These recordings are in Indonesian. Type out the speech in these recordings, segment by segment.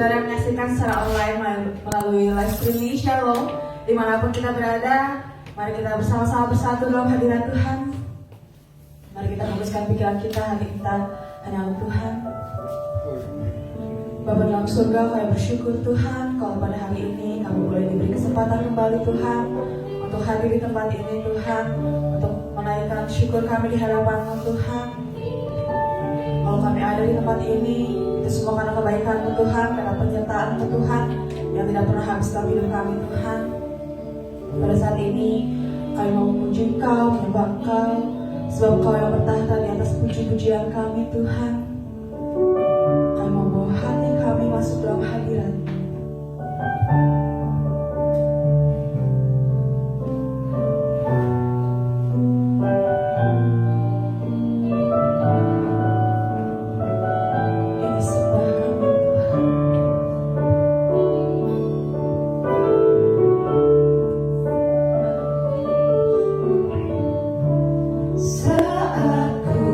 saudara yang menyaksikan secara online melalui live streaming Shalom, dimanapun kita berada, mari kita bersama-sama bersatu dalam hadirat Tuhan. Mari kita fokuskan pikiran kita, hati kita hanya untuk Tuhan. Bapa dalam surga, kami bersyukur Tuhan, kalau pada hari ini kami boleh diberi kesempatan kembali Tuhan, untuk hadir di tempat ini Tuhan, untuk menaikkan syukur kami di hadapan-Mu Tuhan. Kalau kami ada di tempat ini, itu semua karena kebaikan-Mu Tuhan, karena penyertaan-Mu Tuhan, yang tidak pernah habis dalam hidup kami Tuhan. Pada saat ini, kami mau memuji Engkau, menyembah Engkau, sebab Engkau yang bertahta di atas puji-pujian kami Tuhan. Kami mau bawa hati kami masuk dalam hadirat. Saat ku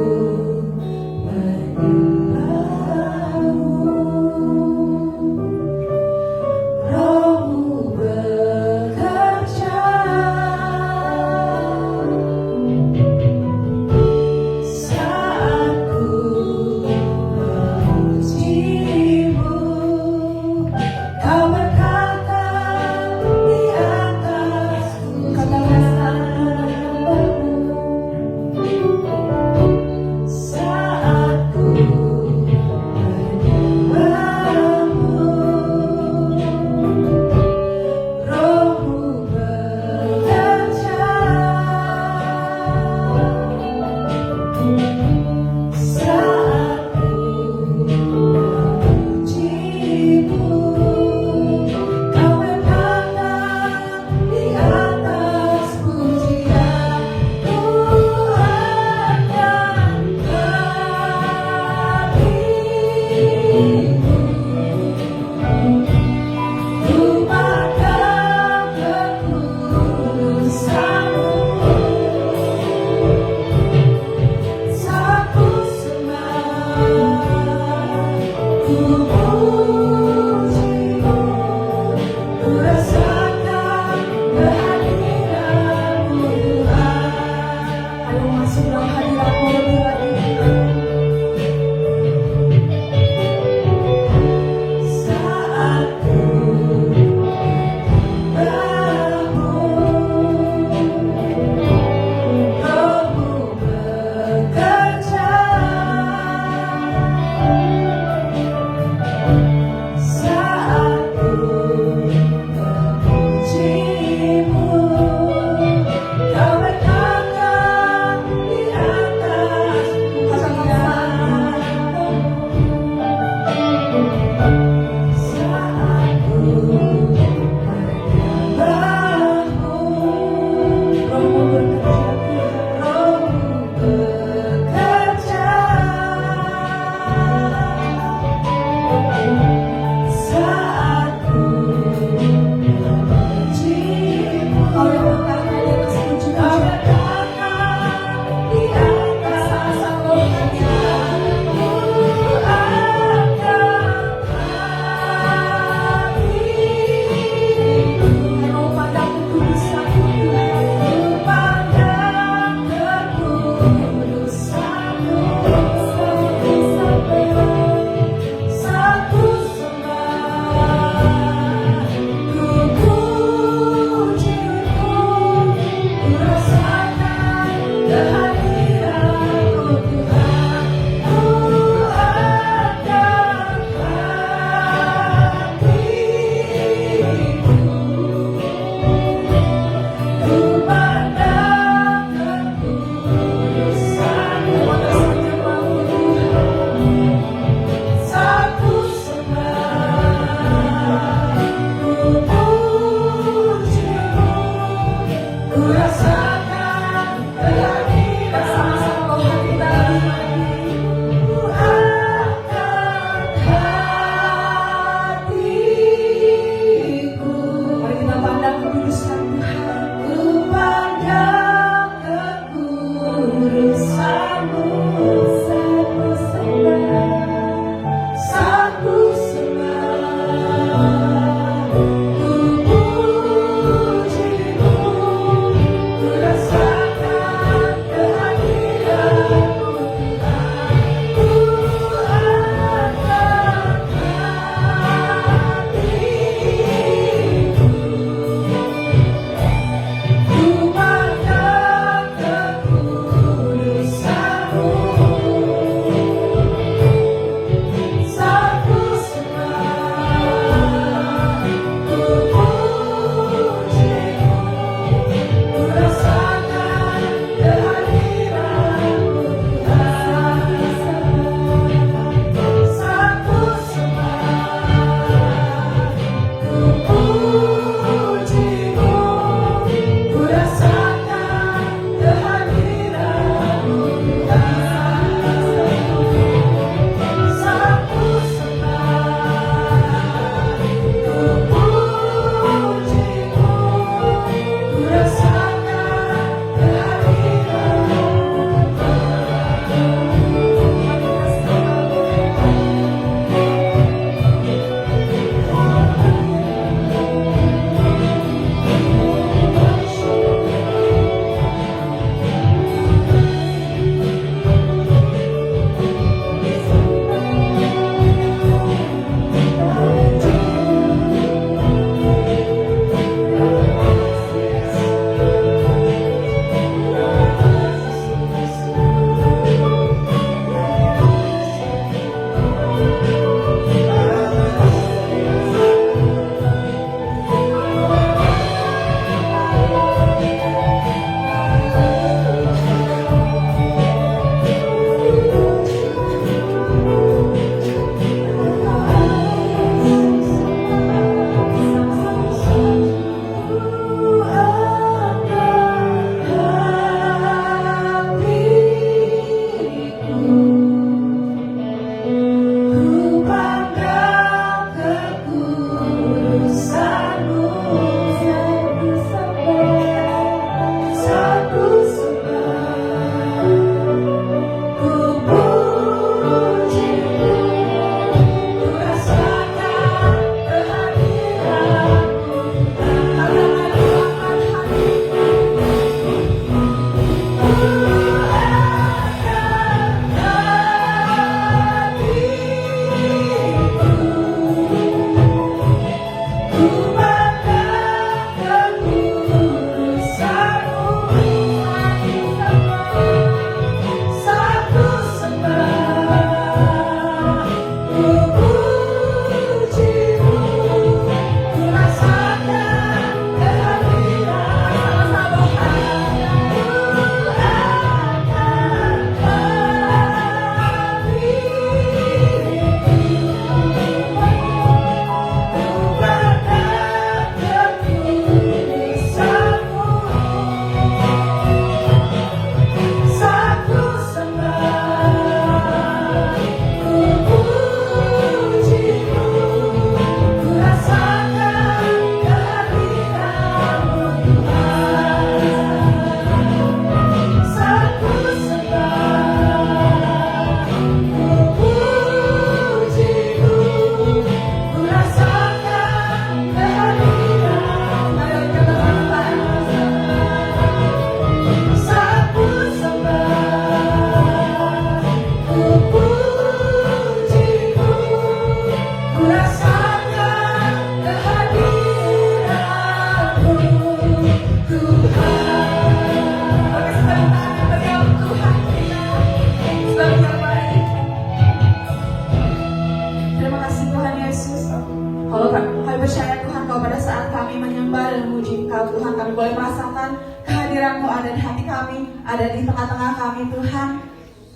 menyembah dan memuji Engkau Tuhan. Kami boleh merasakan kehadiran-Mu ada di hati kami, ada di tengah-tengah kami Tuhan.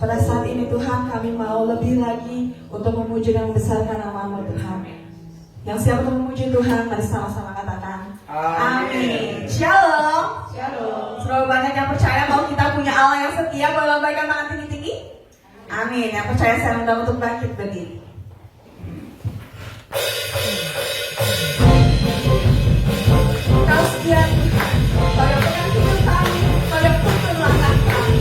Pada saat ini Tuhan kami mau lebih lagi untuk memuji dan membesarkan nama-Mu Tuhan. Yang siap untuk memuji Tuhan, mari sama-sama katakan amin. Shalom. Shalom. Seberapa banyak yang percaya bahwa kita punya Allah yang setia? Boleh lambaikan tangan tinggi-tinggi? Amin. Yang percaya saya undang untuk bangkit berdiri. Kau setia Tuhan, Kau yang pegang hidup kami, Kau yang tuntun langkah kami.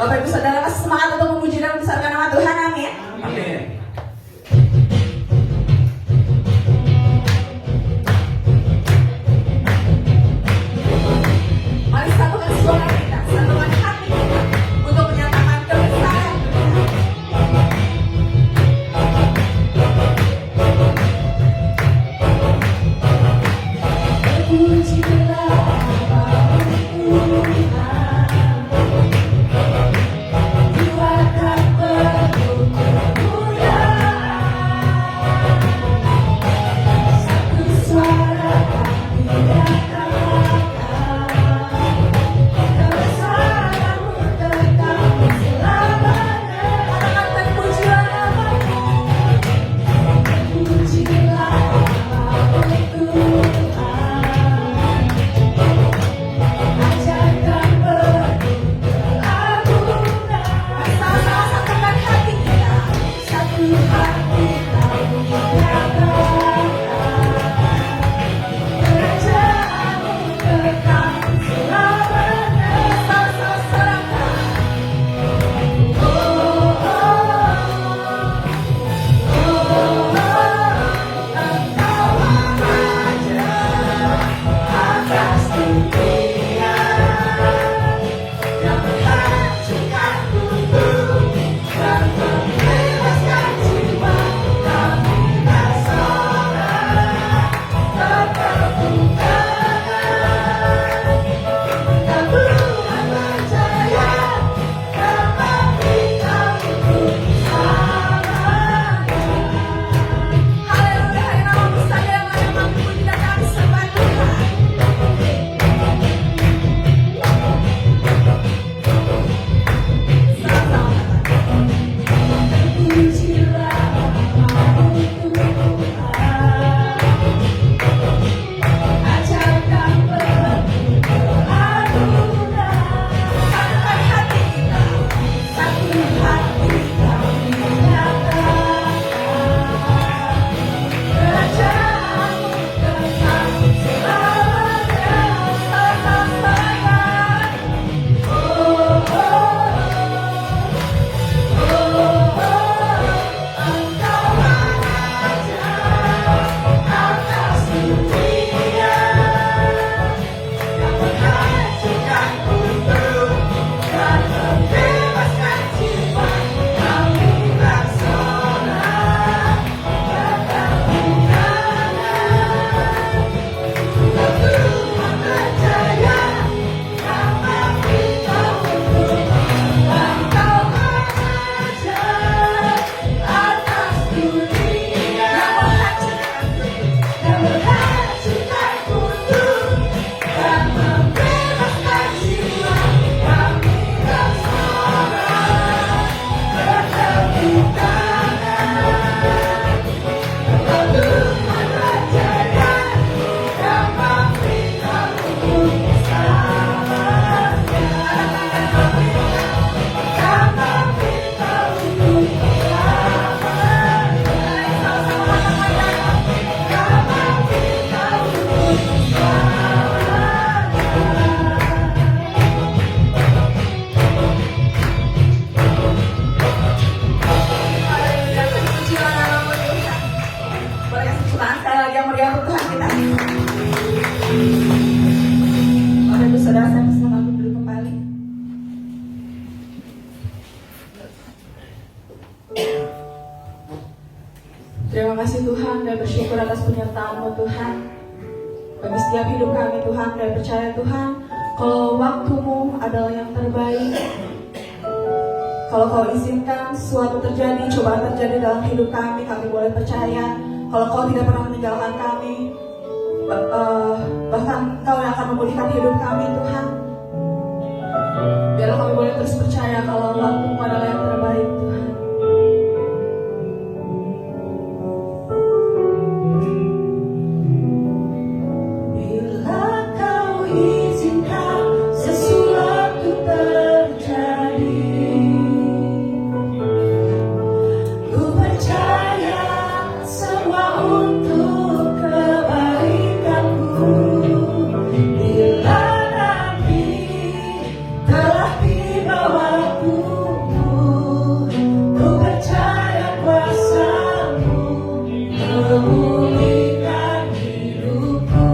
Bapak Ibu Saudara kasih semangat untuk memuji dan membesarkan nama Tuhan, amin. Amin. Mari satukan suara kita, satukan hati kita untuk menyatakan kebesaran Tuhan. bersyukur atas penyertaan-Mu Tuhan. Bagi setiap hidup kami Tuhan, kami percaya Tuhan, kalau waktu-Mu adalah yang terbaik. Kalau Kau izinkan sesuatu terjadi, cobaan terjadi dalam hidup kami boleh percaya kalau Kau tidak pernah meninggalkan kami. Bahkan Kau yang akan memulihkan hidup kami Tuhan. Biarlah kami boleh terus percaya kalau waktu-Mu adalah yang terbaik Tuhan. Bila Kau izinkan sesuatu terjadi, ku percaya semua untuk kebaikanku. Bila nanti telah tiba waktumu, ku percaya kuasa-Mu memulihkan hidupku.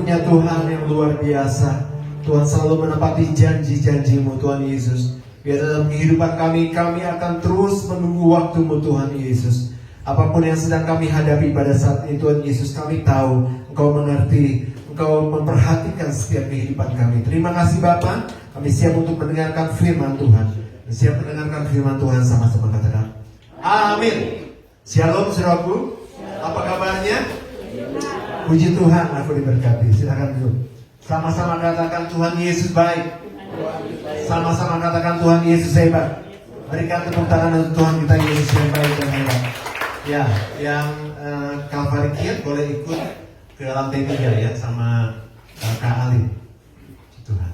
punya Tuhan yang luar biasa. Tuhan selalu menepati janji-janji-Mu Tuhan Yesus. Biar dalam kehidupan kami akan terus menunggu waktu-Mu Tuhan Yesus. Apapun yang sedang kami hadapi pada saat ini Tuhan Yesus, kami tahu Engkau mengerti, Engkau memperhatikan setiap kehidupan kami. Terima kasih Bapa. Kami siap untuk mendengarkan firman Tuhan. Siap mendengarkan firman Tuhan, sama-sama katakan amin. Shalom saudaraku. Apa kabarnya? Puji Tuhan, aku diberkati. Silakan duduk. Sama-sama katakan Tuhan Yesus baik. Sama-sama katakan Tuhan Yesus hebat. Berikan tepuk tangan untuk Tuhan kita Yesus yang baik dan hebat. Ya, yang Calvary Kiat boleh ikut ke lantai 3 ya sama Kak Ali. Puji Tuhan.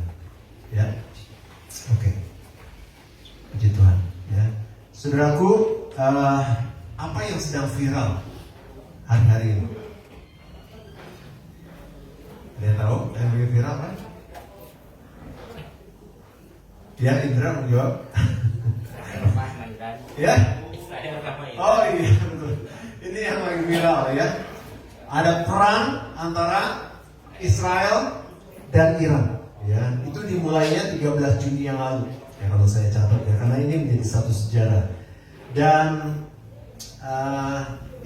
Ya, oke. Puji Tuhan. Ya, saudaraku, apa yang sedang viral hari-hari ini? Ada yang tahu yang lagi viral kan? Ya, Indra menjawab. Ya? Oh iya, betul. Ini yang lagi viral ya. Ada perang antara Israel dan Iran. Ya, itu dimulainya 13 Juni yang lalu. Ya, kalau saya catat ya, karena ini menjadi satu sejarah. Dan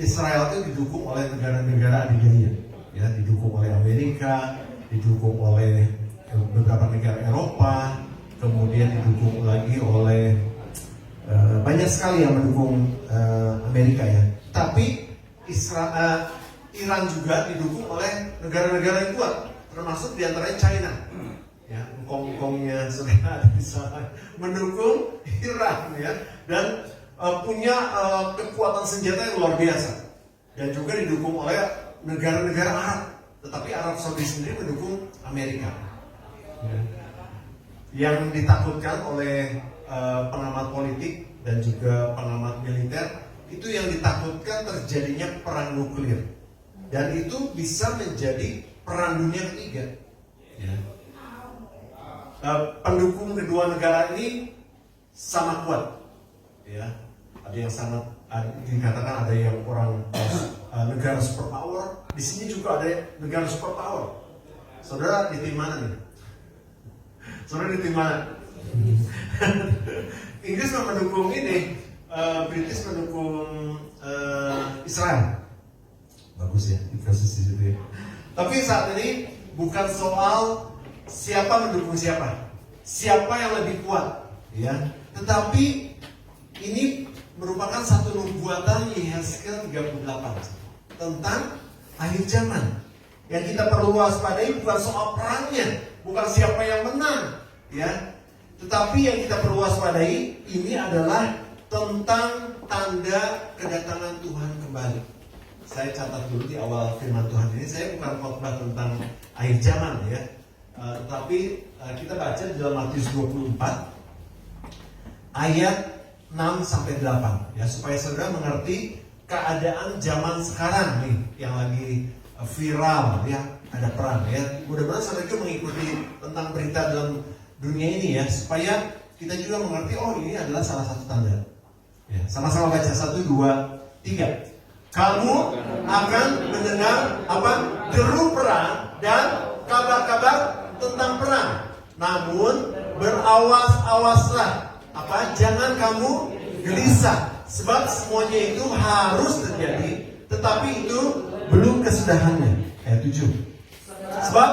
Israel itu didukung oleh negara-negara adidaya. Ya, didukung oleh Amerika, didukung oleh beberapa negara Eropa, kemudian didukung lagi oleh banyak sekali yang mendukung Amerika ya. Tapi Iran juga didukung oleh negara-negara yang kuat, termasuk diantaranya China. Ya, Hongkongnya sudah ada di sana mendukung Iran ya, dan punya kekuatan senjata yang luar biasa, dan juga didukung oleh negara-negara Arab. Tetapi Arab Saudi sendiri mendukung Amerika. Ya. Yang ditakutkan oleh pengamat politik dan juga pengamat militer, itu yang ditakutkan terjadinya perang nuklir, dan itu bisa menjadi perang dunia ketiga. Ya. Pendukung kedua negara ini sama kuat. Ya. Ada yang sangat dikatakan ada yang orang negara superpower. Di sini juga ada negara superpower. Saudara di tim mana nih? Saudara di tim mana? Inggris mendukung ini, British mendukung Israel. Bagus ya, kasus di situ ya. Tapi saat ini bukan soal siapa mendukung siapa, siapa yang lebih kuat, ya. Tetapi ini merupakan satu nubuatan Yehezkiel 38 tentang akhir zaman. Yang kita perlu waspadai bukan soal perangnya, bukan siapa yang menang, ya. Tetapi yang kita perlu waspadai ini adalah tentang tanda kedatangan Tuhan kembali. Saya catat dulu di awal firman Tuhan ini, saya bukan khotbah tentang akhir zaman ya. Tetapi kita baca di dalam Matius 24 ayat 6-8 ya, supaya saudara mengerti keadaan zaman sekarang nih yang lagi viral ya, ada perang ya. Mudah-mudahan saudara juga mengikuti tentang berita dalam dunia ini ya, supaya kita juga mengerti oh ini adalah salah satu tanda. Ya, sama-sama baca 1, 2, 3. Kamu akan mendengar apa? Deru perang dan kabar-kabar tentang perang. Namun berawas-awaslah, apa? Jangan kamu gelisah, sebab semuanya itu harus terjadi, tetapi itu belum kesudahannya. Ayat 7. Sebab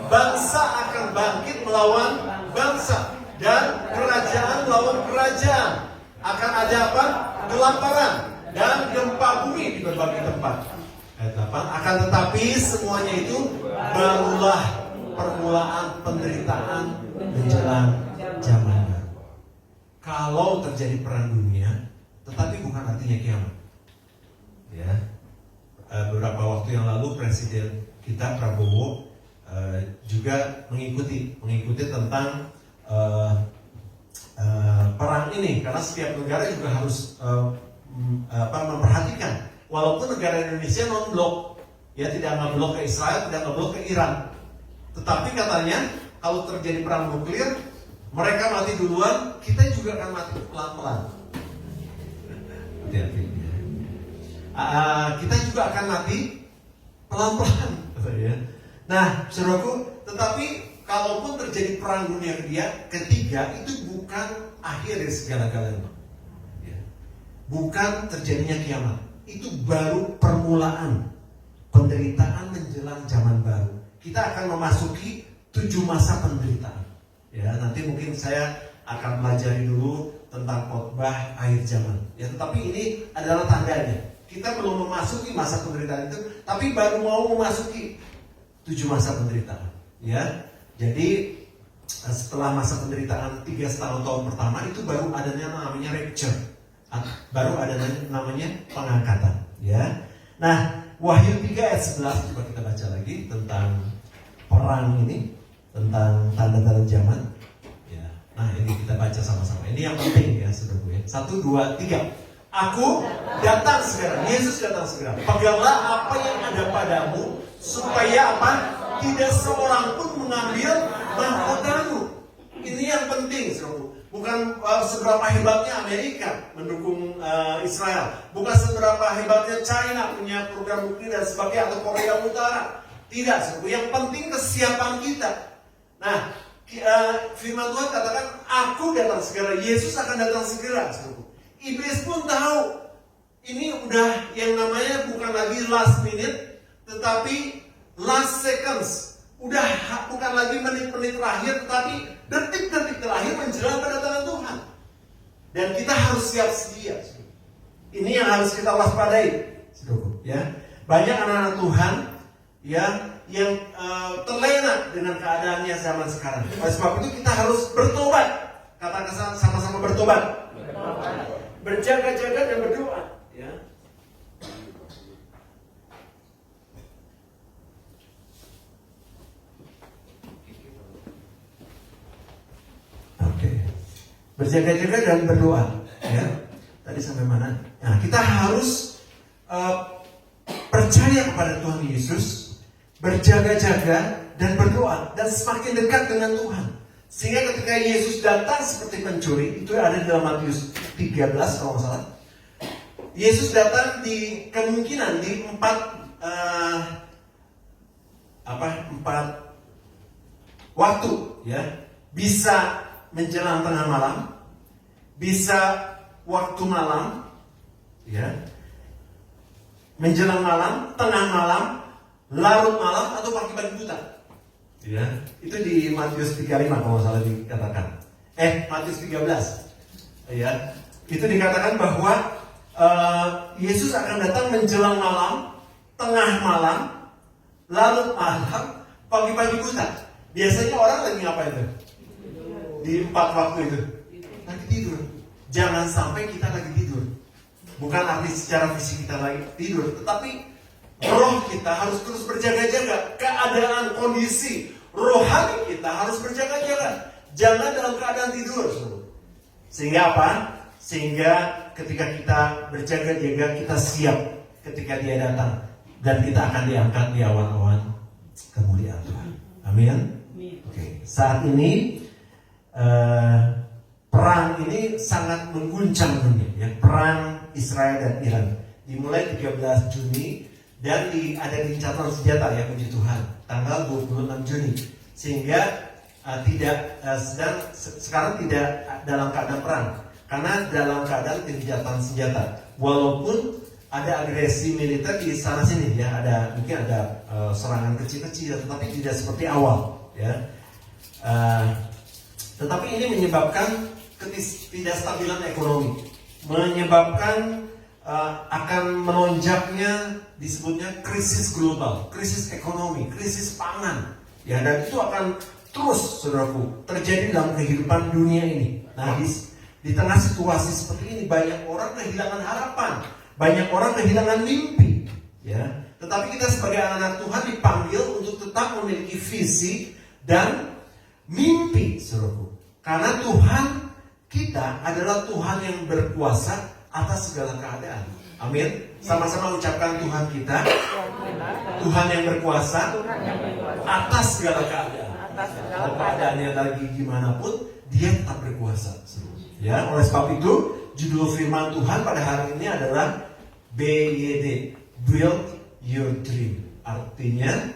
bangsa akan bangkit melawan bangsa dan kerajaan melawan kerajaan. Akan ada apa? Kelaparan dan gempa bumi di berbagai tempat. Ayat 8. Akan tetapi semuanya itu barulah permulaan penderitaan menjelang zaman baru. Kalau terjadi perang dunia, tetapi bukan artinya kiamat. Ya, beberapa waktu yang lalu Presiden kita Prabowo juga mengikuti tentang perang ini, karena setiap negara juga harus memperhatikan. Walaupun negara Indonesia non-blok, ya tidak ngeblok ke Israel, tidak ngeblok ke Iran, tetapi katanya kalau terjadi perang nuklir, mereka mati duluan, kita juga akan mati pelan-pelan. Kita juga akan mati pelan-pelan. Nah, saudaraku, tetapi kalaupun terjadi perang dunia ketiga, itu bukan akhir dari segala-galanya. Ya. Bukan terjadinya kiamat. Itu baru permulaan penderitaan menjelang zaman baru. Kita akan memasuki 7 masa penderitaan. Ya, nanti mungkin saya akan pelajari dulu tentang khotbah akhir zaman. Ya, tetapi ini adalah tandanya. Kita belum memasuki masa penderitaan itu, tapi baru mau memasuki 7 masa penderitaan. Ya, jadi setelah masa penderitaan 3,5 tahun pertama itu baru adanya namanya rapture, baru adanya namanya pengangkatan. Ya, nah Wahyu 3 ayat 11 coba kita baca lagi tentang perang ini, tentang tanda-tanda zaman. Ya, nah ini kita baca sama-sama. Ini yang penting ya, saudaraku ya. 1, 2, 3. Aku datang segera. Yesus datang segera. Peganglah apa yang ada padamu, supaya apa? Tidak seorang pun mengambil mahkotamu. Ini yang penting, saudaraku. Bukan seberapa hebatnya Amerika mendukung Israel, bukan seberapa hebatnya China punya program nuklir dan sebagainya, atau Korea Utara. Tidak, saudaraku. Yang penting kesiapan kita. Nah, firman Tuhan katakan, aku datang segera. Yesus akan datang segera, saudaraku. Iblis pun tahu ini udah yang namanya bukan lagi last minute, tetapi last seconds. Udah bukan lagi menit-menit terakhir, tetapi detik-detik terakhir menjelang kedatangan Tuhan. Dan kita harus siap sedia. Ini yang harus kita waspadai, saudaraku. Ya, banyak anak-anak Tuhan ya yang terlena dengan keadaannya zaman sekarang. Oleh sebab itu kita harus bertobat. Katakan sama-sama bertobat. Berjaga-jaga dan berdoa. Ya. Oke. Berjaga-jaga dan berdoa. Ya. Tadi sampai mana? Nah, kita harus percaya kepada Tuhan Yesus, berjaga-jaga dan berdoa, dan semakin dekat dengan Tuhan. Sehingga ketika Yesus datang seperti pencuri, itu ada dalam Matius 13 kalau nggak salah. Yesus datang di kemungkinan di 4 waktu, ya. Bisa menjelang tengah malam, bisa waktu malam, ya. Menjelang malam, tengah malam, larut malam, atau pagi-pagi buta. Ya, itu di Matius 35 kalau nggak salah dikatakan. Matius 13. Ya, itu dikatakan bahwa Yesus akan datang menjelang malam, tengah malam, larut malam, pagi-pagi buta. Biasanya orang lagi ngapain tuh? Di 4 waktu itu lagi tidur. Jangan sampai kita lagi tidur. Bukan arti secara fisik kita lagi tidur, tetapi roh kita harus terus berjaga-jaga. Keadaan, kondisi rohani kita harus berjaga-jaga. Jangan dalam keadaan tidur. Sehingga apa? Sehingga ketika kita berjaga-jaga, kita siap ketika dia datang. Dan kita akan diangkat di awan-awan kemuliaan Tuhan. Amin. Oke. Saat ini perang ini sangat mengguncang dunia, ya. Perang Israel dan Iran dimulai 13 Juni dan ada gencatan senjata, ya, puji Tuhan, tanggal 26 Juni. Sehingga sekarang tidak dalam keadaan perang, karena dalam keadaan gencatan senjata. Walaupun ada agresi militer di sana sini, ya, mungkin ada serangan kecil-kecil, tetapi tidak seperti awal, ya. Tetapi ini menyebabkan ketidakstabilan ekonomi, menyebabkan akan melonjaknya disebutnya krisis global, krisis ekonomi, krisis pangan, ya, dan itu akan terus, saudaraku, terjadi dalam kehidupan dunia ini. Nah, di tengah situasi seperti ini banyak orang kehilangan harapan, banyak orang kehilangan mimpi, ya. Tetapi kita sebagai anak-anak Tuhan dipanggil untuk tetap memiliki visi dan mimpi, saudaraku. Karena Tuhan kita adalah Tuhan yang berkuasa atas segala keadaan. Amin. Sama-sama ucapkan Tuhan kita, Tuhan yang berkuasa atas segala keadaan. Kalau keadaannya lagi gimana pun, dia tetap berkuasa. Ya, oleh sebab itu judul firman Tuhan pada hari ini adalah BYD, Build Your Dream. Artinya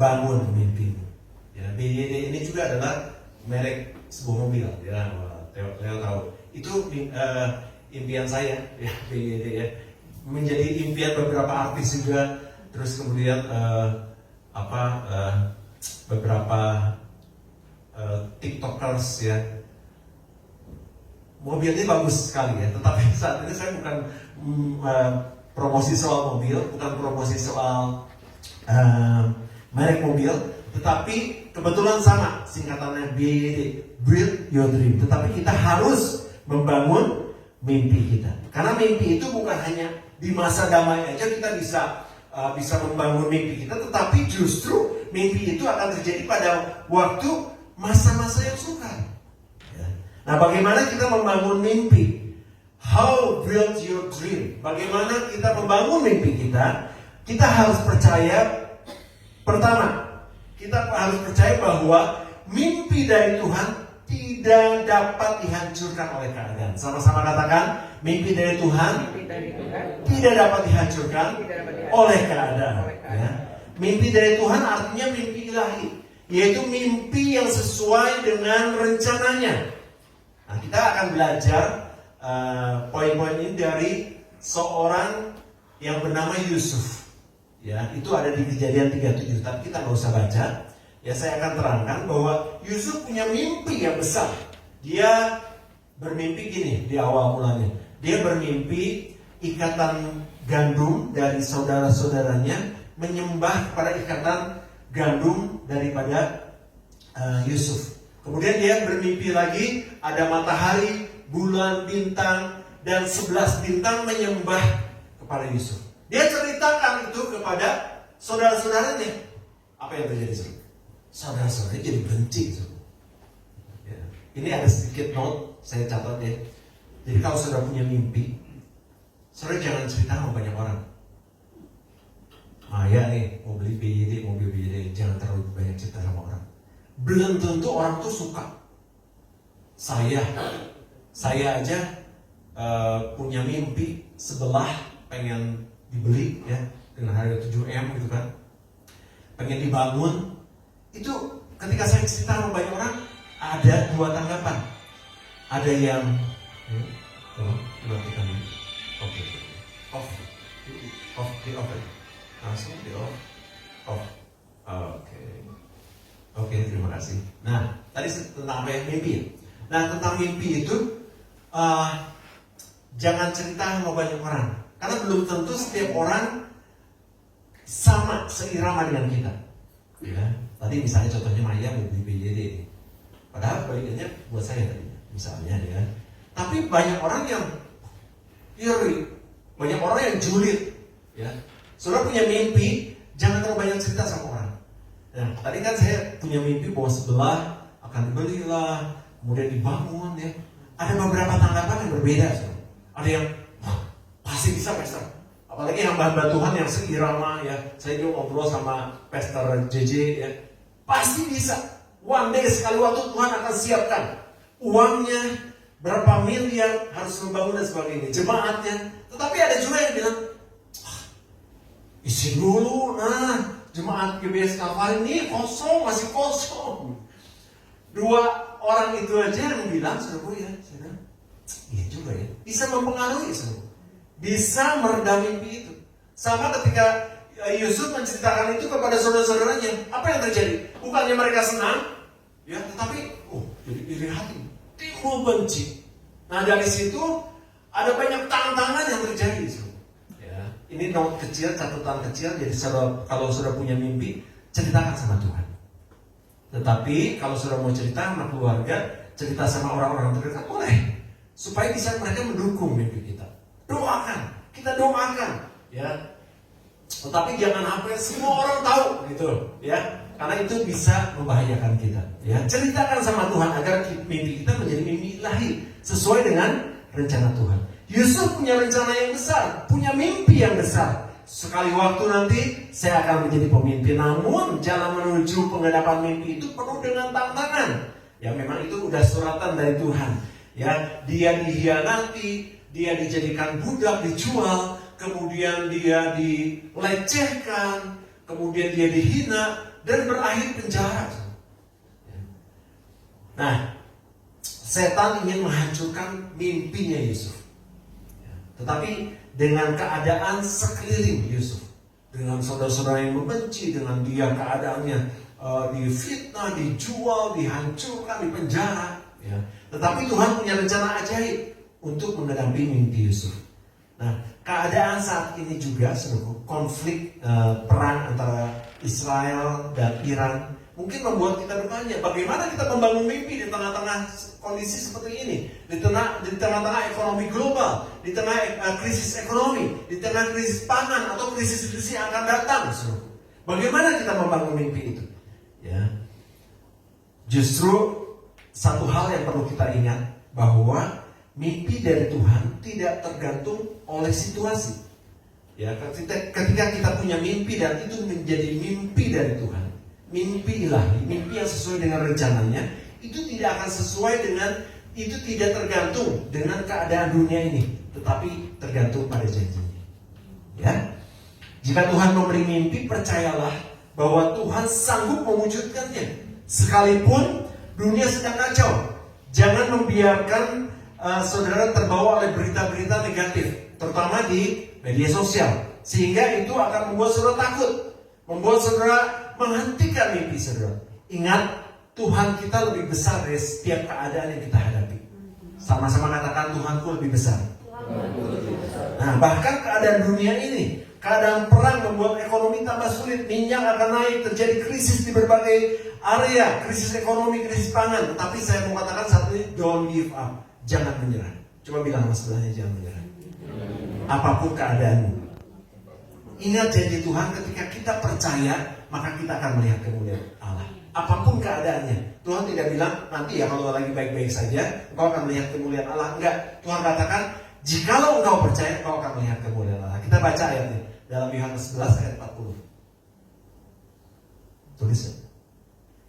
bangun mimpimu. Ya, BYD ini juga adalah merek sebuah mobil. Ya, Theo tahu. Itu impian saya, ya, BYD ya. Menjadi impian beberapa artis juga. Terus kemudian beberapa TikTokers ya. Mobilnya bagus sekali ya, tetapi saat ini saya bukan promosi soal mobil, bukan promosi soal merek mobil, tetapi kebetulan sama singkatannya BYD, Build Your Dream. Tetapi kita harus membangun mimpi kita, karena mimpi itu bukan hanya di masa damai aja kita bisa membangun mimpi kita, tetapi justru mimpi itu akan terjadi pada waktu masa-masa yang sukar. Nah, bagaimana kita membangun mimpi? How build your dream? Bagaimana kita membangun mimpi kita? Kita harus percaya, pertama, kita harus percaya bahwa mimpi dari Tuhan tidak dapat dihancurkan oleh keadaan. Sama-sama katakan, mimpi dari Tuhan tidak dapat dihancurkan oleh keadaan. Ya. Mimpi dari Tuhan artinya mimpi ilahi, yaitu mimpi yang sesuai dengan rencananya. Nah, kita akan belajar poin-poin ini dari seorang yang bernama Yusuf. Ya, itu ada di Kejadian 37, tapi kita nggak usah baca. Ya, saya akan terangkan bahwa Yusuf punya mimpi yang besar. Dia bermimpi gini di awal mulanya. Dia bermimpi ikatan gandum dari saudara-saudaranya menyembah kepada ikatan gandum daripada Yusuf. Kemudian dia bermimpi lagi ada matahari, bulan, bintang, dan 11 bintang menyembah kepada Yusuf. Dia ceritakan itu kepada saudara-saudaranya. Apa yang terjadi? Saudara-saudaranya jadi benci. Ya. Ini ada sedikit note, saya catat ya. Jadi kalau saudara punya mimpi, saudara jangan cerita sama banyak orang. Maya nih, mau beli BYD, mobil BYD, jangan terlalu banyak cerita sama orang. Belum tentu orang tuh suka. Saya aja punya mimpi sebelah pengen dibeli ya dengan harga 7M gitu kan, pengen dibangun. Itu ketika saya cerita sama banyak orang, ada dua tanggapan. Ada yang dimatikan ini, off, langsung di off. Oke, terima kasih. Nah, tadi tentang apa yang mimpi. Nah, tentang mimpi itu jangan cerita sama banyak orang, karena belum tentu setiap orang sama seirama dengan kita. Ya, tadi misalnya contohnya Maya mau beli BYD, padahal belinya buat saya tadinya, misalnya ya. Tapi banyak orang yang iri, banyak orang yang julid. Ya, saudara punya mimpi, jangan terlalu banyak cerita sama orang. Nah, tadi kan saya punya mimpi bahwa sebelah akan dibelilah, kemudian dibangun ya. Ada beberapa tanggapan yang berbeda. Ada yang pasti bisa pastor. Apalagi hamba-hamba Tuhan yang seirama ya. Saya juga ngobrol sama Pastor JJ ya. Pasti bisa. One day sekali waktu Tuhan akan siapkan uangnya, berapa miliar harus membangun dan sebagainya, jemaatnya. Tetapi ada juga yang bilang, isi dulu, jemaat GBS Kalvari ini kosong, masih kosong. Dua orang itu aja yang bilang, saudara ya, iya juga ya, bisa mempengaruhi saudara, bisa meredam mimpi itu. Sama ketika Yusuf menceritakan itu kepada saudara-saudaranya, apa yang terjadi? Bukannya mereka senang, ya, tetapi jadi iri hati, timbul benci. Nah, dari situ ada banyak tantangan yang terjadi saudara. Ini note kecil, catatan kecil. Jadi kalau saudara punya mimpi, ceritakan sama Tuhan. Tetapi kalau saudara mau cerita sama keluarga, cerita sama orang-orang terdekat, boleh, supaya bisa mereka mendukung mimpi kita. Doakan, kita doakan, ya. Tetapi jangan sampai semua orang tahu, gitu, ya. Karena itu bisa membahayakan kita. Ya, ceritakan sama Tuhan agar mimpi kita menjadi mimpi ilahi sesuai dengan rencana Tuhan. Yusuf punya rencana yang besar, punya mimpi yang besar. Sekali waktu nanti saya akan menjadi pemimpin. Namun jalan menuju penggenapan mimpi itu penuh dengan tantangan. Ya, memang itu udah suratan dari Tuhan. Ya, dia dihianati, dia dijadikan budak, dijual, kemudian dia dilecehkan, kemudian dia dihina, dan berakhir penjara. Nah, setan ingin menghancurkan mimpinya Yusuf. Tetapi dengan keadaan sekeliling Yusuf, dengan saudara-saudara yang membenci, dengan dia keadaannya difitnah, dijual, dihancurkan, dipenjara. Ya. Tetapi Tuhan punya rencana ajaib untuk menghadapi mimpi Yusuf. Nah, keadaan saat ini juga konflik perang antara Israel dan Iran mungkin membuat kita bertanya, bagaimana kita membangun mimpi di tengah-tengah kondisi seperti ini, di tengah-tengah ekonomi global, di tengah krisis ekonomi, di tengah krisis pangan atau krisis-krisis yang akan datang. Bagaimana kita membangun mimpi itu? Ya, justru satu hal yang perlu kita ingat, bahwa mimpi dari Tuhan tidak tergantung oleh situasi. Ya, ketika kita punya mimpi dan itu menjadi mimpi dari Tuhan, mimpi ilahi, mimpi yang sesuai dengan rencananya, itu tidak akan sesuai dengan, itu tidak tergantung dengan keadaan dunia ini, tetapi tergantung pada janjinya. Ya, jika Tuhan memberi mimpi, percayalah bahwa Tuhan sanggup mewujudkannya, sekalipun dunia sedang kacau. Jangan membiarkan saudara terbawa oleh berita-berita negatif, terutama di media sosial, sehingga itu akan membuat saudara takut, membuat saudara menghentikan mimpi saudara. Ingat, Tuhan kita lebih besar dari setiap keadaan yang kita hadapi. Sama-sama katakan, Tuhanku lebih besar. Nah, bahkan keadaan dunia ini, keadaan perang membuat ekonomi tambah sulit, minyak akan naik, terjadi krisis di berbagai area, krisis ekonomi, krisis pangan. Tetapi saya mau katakan satu ini, don't give up, jangan menyerah. Coba bilang sama sebelahnya, jangan menyerah. Apapun keadaanmu, ingat janji Tuhan, ketika kita percaya, maka kita akan melihat kemuliaan Allah. Apapun keadaannya, Tuhan tidak bilang nanti ya kalau lagi baik-baik saja engkau akan melihat kemuliaan Allah. Enggak, Tuhan katakan jikalau engkau percaya engkau akan melihat kemuliaan Allah. Kita baca ayatnya dalam Yohanes 11 ayat 40. Tulis ya.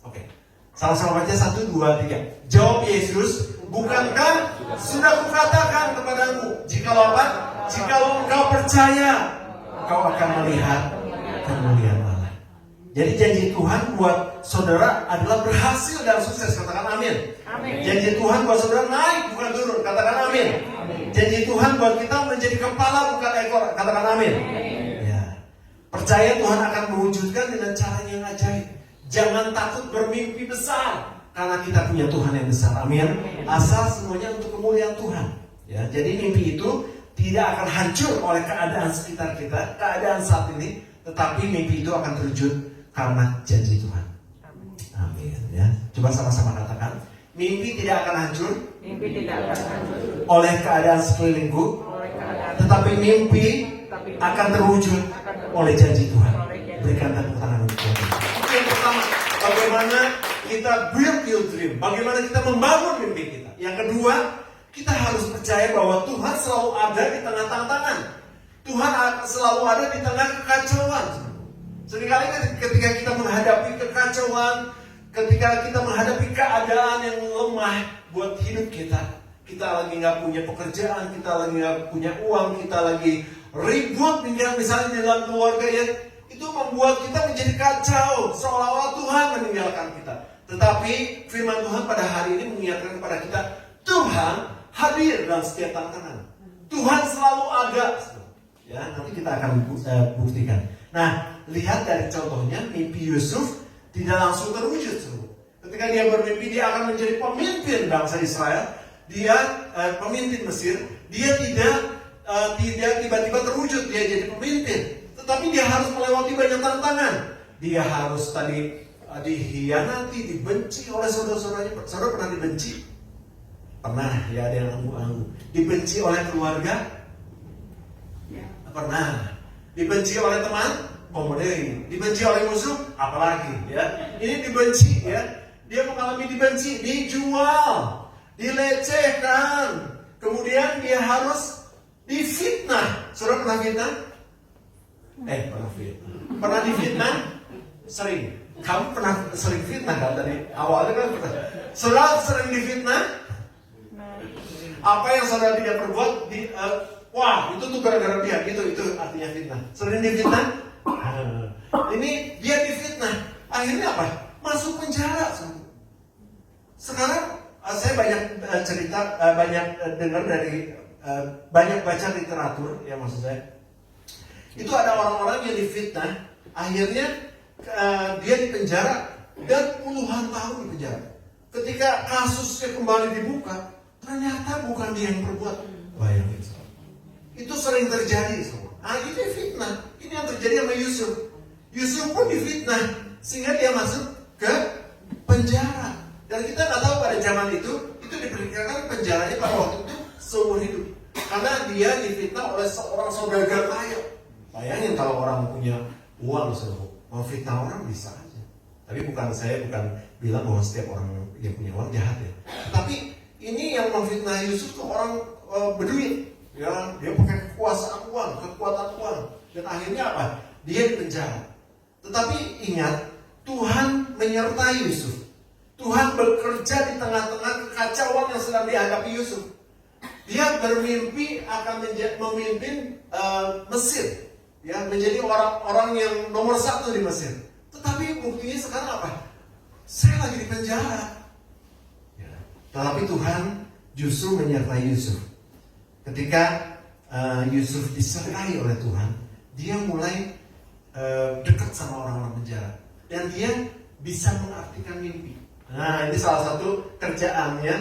Oke, sama-sama baca 1, 2, 3. Jawab Yesus, bukankah sudah kukatakan kepadamu, jikalau apa? Jikalau engkau percaya, engkau akan melihat kemuliaan Allah. Jadi janji Tuhan buat saudara adalah berhasil dan sukses. Katakan amin. Amin. Janji Tuhan buat saudara naik bukan turun. Katakan amin. Amin. Janji Tuhan buat kita menjadi kepala bukan ekor. Katakan amin. Amin. Ya. Percaya Tuhan akan mewujudkan dengan cara yang ajaib. Jangan takut bermimpi besar, karena kita punya Tuhan yang besar. Amin. Asal semuanya untuk kemuliaan Tuhan. Ya. Jadi mimpi itu tidak akan hancur oleh keadaan sekitar kita, keadaan saat ini, tetapi mimpi itu akan terwujud karena janji Tuhan. Amin. Ya. Coba sama-sama katakan, mimpi tidak akan hancur, oleh keadaan sekelilingku, tetapi mimpi akan terwujud oleh janji Tuhan. Berikan tepuk tangan untuk Tuhan. Yang pertama, bagaimana kita build your dream, bagaimana kita membangun mimpi kita. Yang kedua, kita harus percaya bahwa Tuhan selalu ada di tengah tantangan. Tuhan selalu ada di tengah kekacauan. Seringkali ketika kita menghadapi kekacauan, ketika kita menghadapi keadaan yang lemah buat hidup kita, kita lagi nggak punya pekerjaan, kita lagi nggak punya uang, kita lagi ribut misalnya di dalam keluarga, ya, itu membuat kita menjadi kacau, seolah-olah Tuhan meninggalkan kita. Tetapi firman Tuhan pada hari ini mengingatkan kepada kita, Tuhan hadir dalam setiap tantangan. Tuhan selalu ada. Ya, nanti kita akan buktikan. Nah, lihat dari contohnya, mimpi Yusuf tidak langsung terwujud. Ketika dia bermimpi dia akan menjadi pemimpin bangsa Israel, dia pemimpin Mesir, dia tidak tiba-tiba terwujud dia jadi pemimpin, tetapi dia harus melewati banyak tantangan. Dia harus dihianati, dibenci oleh saudara-saudaranya. Saudara pernah dibenci? Pernah, ya, ada yang anggu-anggu. Dibenci oleh keluarga? Pernah. Dibenci oleh teman? Kemudian dibenci oleh musuh? Apalagi, ya. Ini dibenci, ya. Dia mengalami dibenci, dijual, dilecehkan. Kemudian dia harus difitnah. Saudara pernah fitnah? Pernah fitnah. Pernah difitnah? Sering. Kamu pernah sering fitnah kan tadi? Awalnya kan pernah. Saudara sering difitnah? Apa yang saudara tidak perbuat wah, itu tuh gara-gara dia, itu artinya fitnah. Sering difitnah? Ini dia difitnah. Akhirnya apa? Masuk penjara. Sekarang saya banyak cerita, banyak dengar dari, banyak baca literatur, ya maksud saya. Itu ada orang-orang yang difitnah, akhirnya dia dipenjara dan puluhan tahun di penjara. Ketika kasusnya kembali dibuka, ternyata bukan dia yang berbuat. Bayangin, itu sering terjadi semua. Itu fitnah. Ini yang terjadi sama Yusuf. Yusuf pun difitnah sehingga dia masuk ke penjara. Dan kita nggak tahu pada zaman itu diperkirakan penjaranya pada waktu itu seumur hidup. Karena dia difitnah oleh seorang saudagar kaya. Bayangin kalau orang punya uang, memfitnah orang bisa aja. Tapi saya bukan bilang bahwa setiap orang yang punya uang jahat ya. Tapi ini yang memfitnah Yusuf tuh orang berduit. Ya, dia pakai kekuasaan uang, kekuatan uang, dan akhirnya apa? Dia dipenjara. Tetapi ingat, Tuhan menyertai Yusuf. Tuhan bekerja di tengah-tengah kekacauan yang sedang dihadapi Yusuf. Dia bermimpi akan memimpin Mesir, ya, menjadi orang-orang yang nomor 1 di Mesir. Tetapi buktinya sekarang apa? Saya lagi di penjara. Ya. Tetapi Tuhan justru menyertai Yusuf. Ketika Yusuf disertai oleh Tuhan, dia mulai dekat sama orang-orang penjara, dan dia bisa mengartikan mimpi. Nah, ini salah satu kerjaannya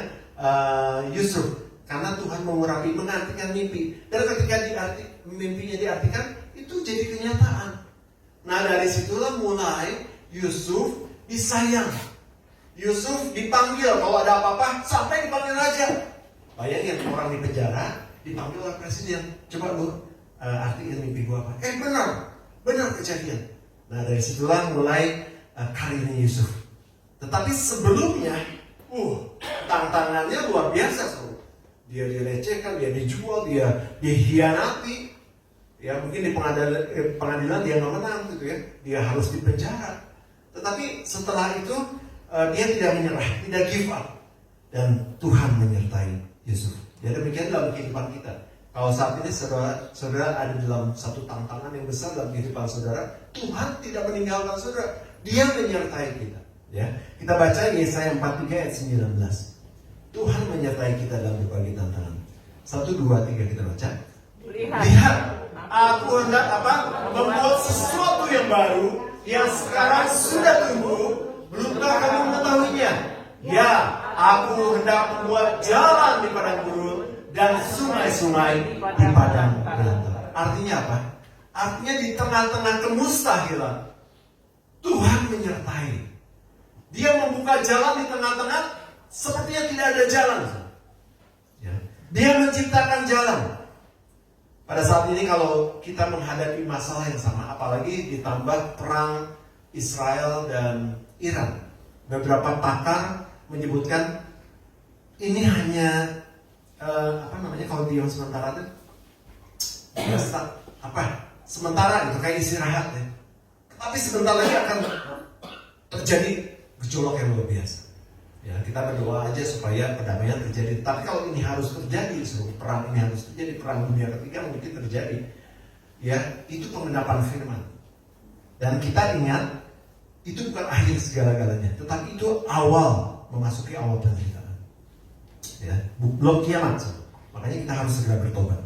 Yusuf, karena Tuhan mengartikan mimpi. Dan ketika mimpinya diartikan, itu jadi kenyataan. Nah, dari situlah mulai Yusuf disayang. Yusuf dipanggil, kalau ada apa-apa sampai dipanggil raja. Bayangin, orang di penjara dipanggil oleh presiden. Coba lu artiin mimpi gua apa? Benar kejadian. Nah, dari situlah mulai karirnya Yusuf. Tetapi sebelumnya, tantangannya luar biasa. Dia dilecehkan, dia dijual, dia dihianati. Ya, mungkin di pengadilan dia nggak menang gitu ya. Dia harus dipenjara. Tetapi setelah itu dia tidak menyerah, tidak give up, dan Tuhan menyertai Yusuf. Ya, demikian dalam kehidupan kita. Kalau saat ini saudara ada dalam satu tantangan yang besar dalam kehidupan saudara, Tuhan tidak meninggalkan saudara. Dia menyertai kita. Ya, kita baca Yesaya 43 ayat 19. Tuhan menyertai kita dalam berbagai tantangan. 1, 2, 3 kita baca. Lihat, aku hendak membuat sesuatu yang baru, yang sekarang sudah tumbuh. Belumkah kamu mengetahuinya? Ya, aku hendak membuat jalan di padang gurun dan sungai-sungai di padang belantara. Artinya apa? Artinya di tengah-tengah kemustahilan, Tuhan menyertai. Dia membuka jalan di tengah-tengah sepertinya tidak ada jalan. Ya. Dia menciptakan jalan. Pada saat ini kalau kita menghadapi masalah yang sama, apalagi ditambah perang Israel dan Iran, beberapa pakar menyebutkan ini hanya kalau diam sementara itu sementara itu kayak istirahat ya. Tapi sebentar lagi akan terjadi gejolak yang luar biasa. Ya, kita berdoa aja supaya perdamaian terjadi. Tapi kalau ini harus terjadi, perang ini harus terjadi, perang dunia ketiga mungkin terjadi. Ya, itu pengendapan firman. Dan kita ingat, itu bukan akhir segala-galanya, tetapi itu awal, memasuki awal penderitaan. Ya, belum kiamat. Makanya kita harus segera bertobat.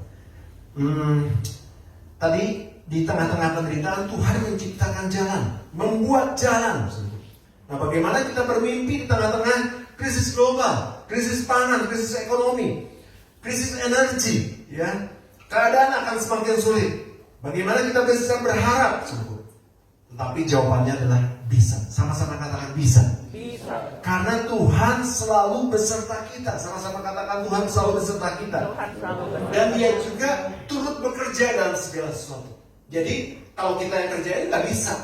Tadi di tengah-tengah penderitaan Tuhan menciptakan jalan, membuat jalan. Nah, bagaimana kita bermimpi di tengah-tengah krisis global, krisis pangan, krisis ekonomi, krisis energi, ya, keadaan akan semakin sulit. Bagaimana kita bisa berharap? Tetapi jawabannya adalah bisa. Sama-sama katakan bisa. Bisa. Karena Tuhan selalu beserta kita. Sama-sama katakan Tuhan selalu beserta kita. Dan Dia juga turut bekerja dalam segala sesuatu. Jadi kalau kita yang kerjain nggak bisa.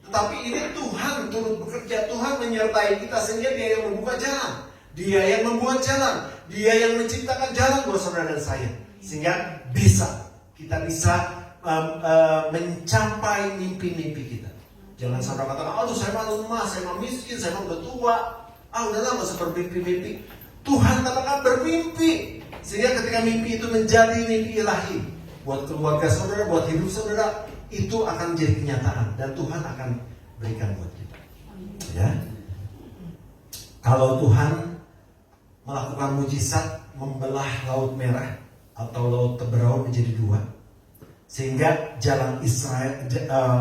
Tetapi ini Tuhan turut bekerja. Tuhan menyertai kita sehingga Dia yang membuka jalan. Dia yang membuat jalan. Dia yang menciptakan jalan buat saudara dan saya. Sehingga bisa. Kita bisa mencapai mimpi-mimpi kita. Jangan sampai katakan, aduh saya mah lemah, saya mah miskin, saya mah udah tua. Udahlah gak usah bermimpi-mimpi. Tuhan katakan bermimpi. Sehingga ketika mimpi itu menjadi mimpi ilahi, buat keluarga saudara, buat hidup saudara, itu akan menjadi kenyataan. Dan Tuhan akan berikan buat kita. Ya. Kalau Tuhan melakukan mujizat membelah laut merah atau laut Teberau menjadi dua, sehingga jalan Israel,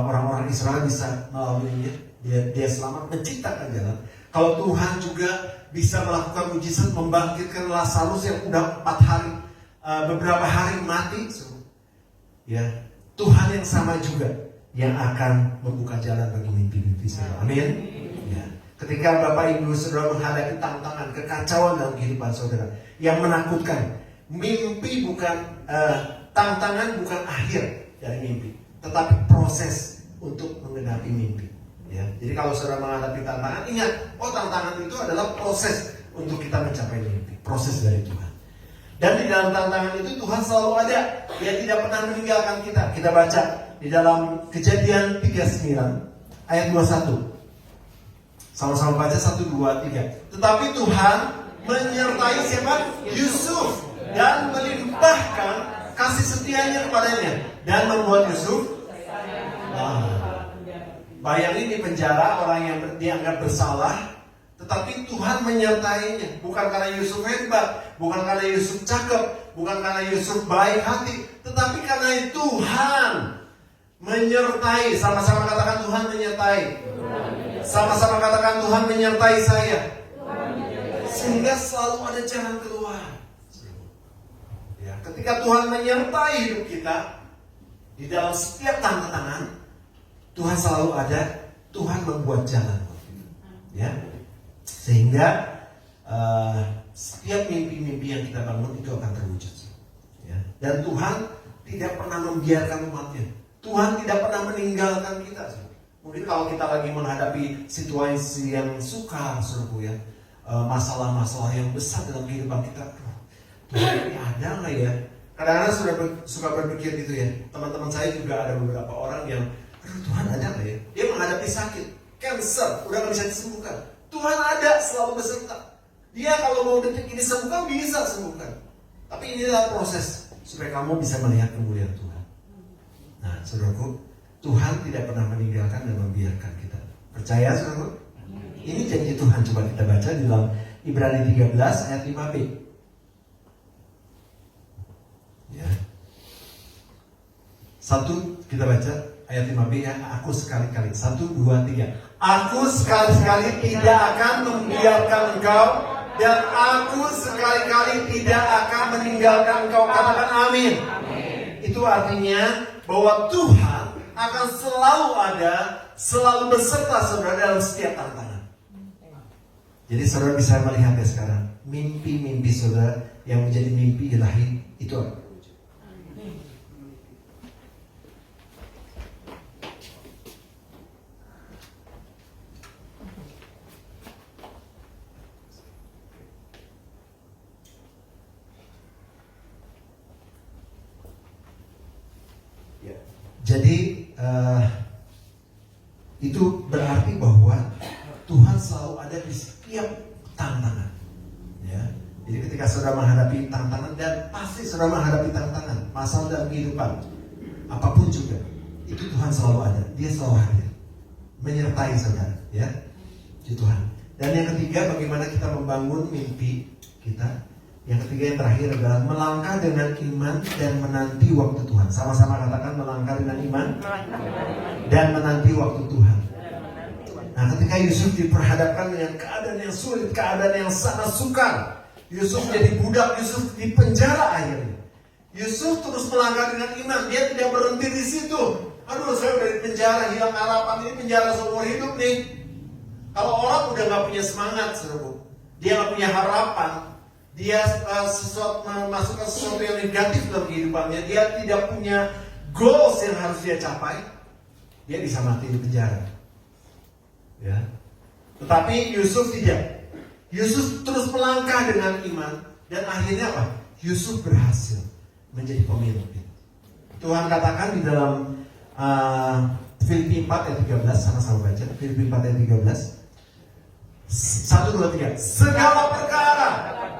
orang-orang Israel bisa melaluinya, dia selamat menciptakan jalan. Kalau Tuhan juga bisa melakukan mujizat membangkitkan Lazarus yang udah 4 hari, beberapa hari mati, ya, Tuhan yang sama juga yang akan membuka jalan bagi mimpi-mimpi saudara. Amin. Ya. Ketika Bapak Ibu Saudara menghadapi tantangan, kekacauan dalam kehidupan saudara yang menakutkan, mimpi bukan tantangan bukan akhir dari mimpi, tetapi proses untuk menggenapi mimpi. Ya. Jadi kalau saudara menghadapi tantangan, ingat, tantangan itu adalah proses untuk kita mencapai mimpi, proses dari Tuhan. Dan di dalam tantangan itu Tuhan selalu ada. Dia tidak pernah meninggalkan kita. Kita baca di dalam Kejadian 39 ayat 21. Sama-sama baca 1, 2, 3. Tetapi Tuhan menyertai siapa? Yusuf, dan melimpahkan kasih setianya kepadanya, dan membuat Yusuf bayangin di penjara orang yang dianggap bersalah, tetapi Tuhan menyertainya. Bukan karena Yusuf hebat, bukan karena Yusuf cakep, bukan karena Yusuf baik hati, tetapi karena Tuhan menyertai. Sama-sama katakan Tuhan menyertai. Sama-sama katakan Tuhan menyertai saya. Sehingga selalu ada jalan keluar. Ya, ketika Tuhan menyertai hidup kita di dalam setiap tantangan, Tuhan selalu ada. Tuhan membuat jalan. Ya. Sehingga setiap mimpi-mimpi yang kita bangun itu akan terwujud. Ya. Dan Tuhan tidak pernah membiarkan umatnya. Tuhan tidak pernah meninggalkan kita. Mungkin kalau kita lagi menghadapi situasi yang sukar, ya, masalah-masalah yang besar dalam kehidupan kita, Tuhan ini ada nggak ya? Kadang-kadang suka berpikir gitu ya. Teman-teman saya juga ada beberapa orang yang, Tuhan ada nggak ya? Dia menghadapi sakit, cancer, udah nggak bisa disembuhkan. Tuhan ada, selalu beserta. Dia kalau mau detik ini sembuhkan, bisa sembuhkan. Tapi inilah proses supaya kamu bisa melihat kemuliaan Tuhan. Nah, saudaraku, Tuhan tidak pernah meninggalkan dan membiarkan kita. Percaya, saudaraku? Ini janji Tuhan. Coba kita baca di dalam Ibrani 13 ayat 5b. Ya. 1 kita baca ayat 5b ya. Aku sekali-kali. 1, 2, 3. Aku sekali-kali tidak akan membiarkan engkau, dan aku sekali-kali tidak akan meninggalkan engkau. Katakan amin. Itu artinya bahwa Tuhan akan selalu ada, selalu beserta saudara dalam setiap tantangan. Jadi saudara bisa melihat ya sekarang, mimpi-mimpi saudara yang menjadi mimpi ilahi itu akan terwujud. Jadi itu berarti bahwa Tuhan selalu ada di setiap tantangan. Ya. Jadi ketika saudara menghadapi tantangan, dan pasti saudara menghadapi tantangan, masalah dalam kehidupan, apapun juga, itu Tuhan selalu ada. Dia selalu hadir, menyertai saudara. Ya, itu Tuhan. Dan yang ketiga, bagaimana kita membangun mimpi kita. Yang ketiga, yang terakhir adalah melangkah dengan iman dan menanti waktu Tuhan. Sama-sama katakan melangkah dengan iman dan menanti waktu Tuhan. Nah, ketika Yusuf diperhadapkan dengan keadaan yang sulit, keadaan yang sangat sukar, Yusuf jadi budak, Yusuf di penjara akhirnya. Yusuf terus melangkah dengan iman. Dia tidak berhenti di situ. Aduh, saya udah di penjara, hilang harapan, ini penjara seumur hidup nih. Kalau orang udah gak punya semangat, saudara, dia gak punya harapan, dia memasukkan sesuatu yang negatif dalam kehidupannya, dia tidak punya goals yang harus dia capai, dia bisa mati di penjara. Ya. Tetapi Yusuf tidak. Yusuf terus melangkah dengan iman, dan akhirnya apa? Yusuf berhasil menjadi pemimpin. Tuhan katakan di dalam Filipi 4 ayat 13, sama-sama baca Filipi 4 ayat 13. 1, 2, 3. Segala perkara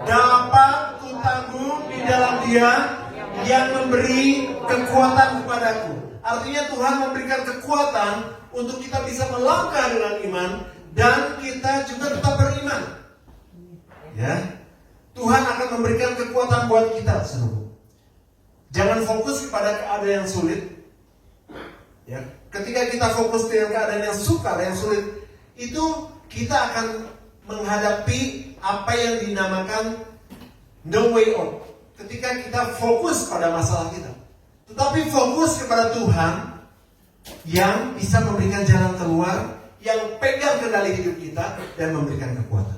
dapat kutanggung di dalam Dia yang memberi kekuatan kepadaku. Artinya Tuhan memberikan kekuatan untuk kita bisa melangkah dengan iman dan kita juga tetap beriman. Ya, Tuhan akan memberikan kekuatan buat kita, saudara. Jangan fokus kepada keadaan yang sulit. Ya, ketika kita fokus dengan keadaan yang sukar, yang sulit, itu kita akan menghadapi apa yang dinamakan no way out. Ketika kita fokus pada masalah kita, tetapi fokus kepada Tuhan yang bisa memberikan jalan keluar, yang pegang kendali hidup kita dan memberikan kekuatan.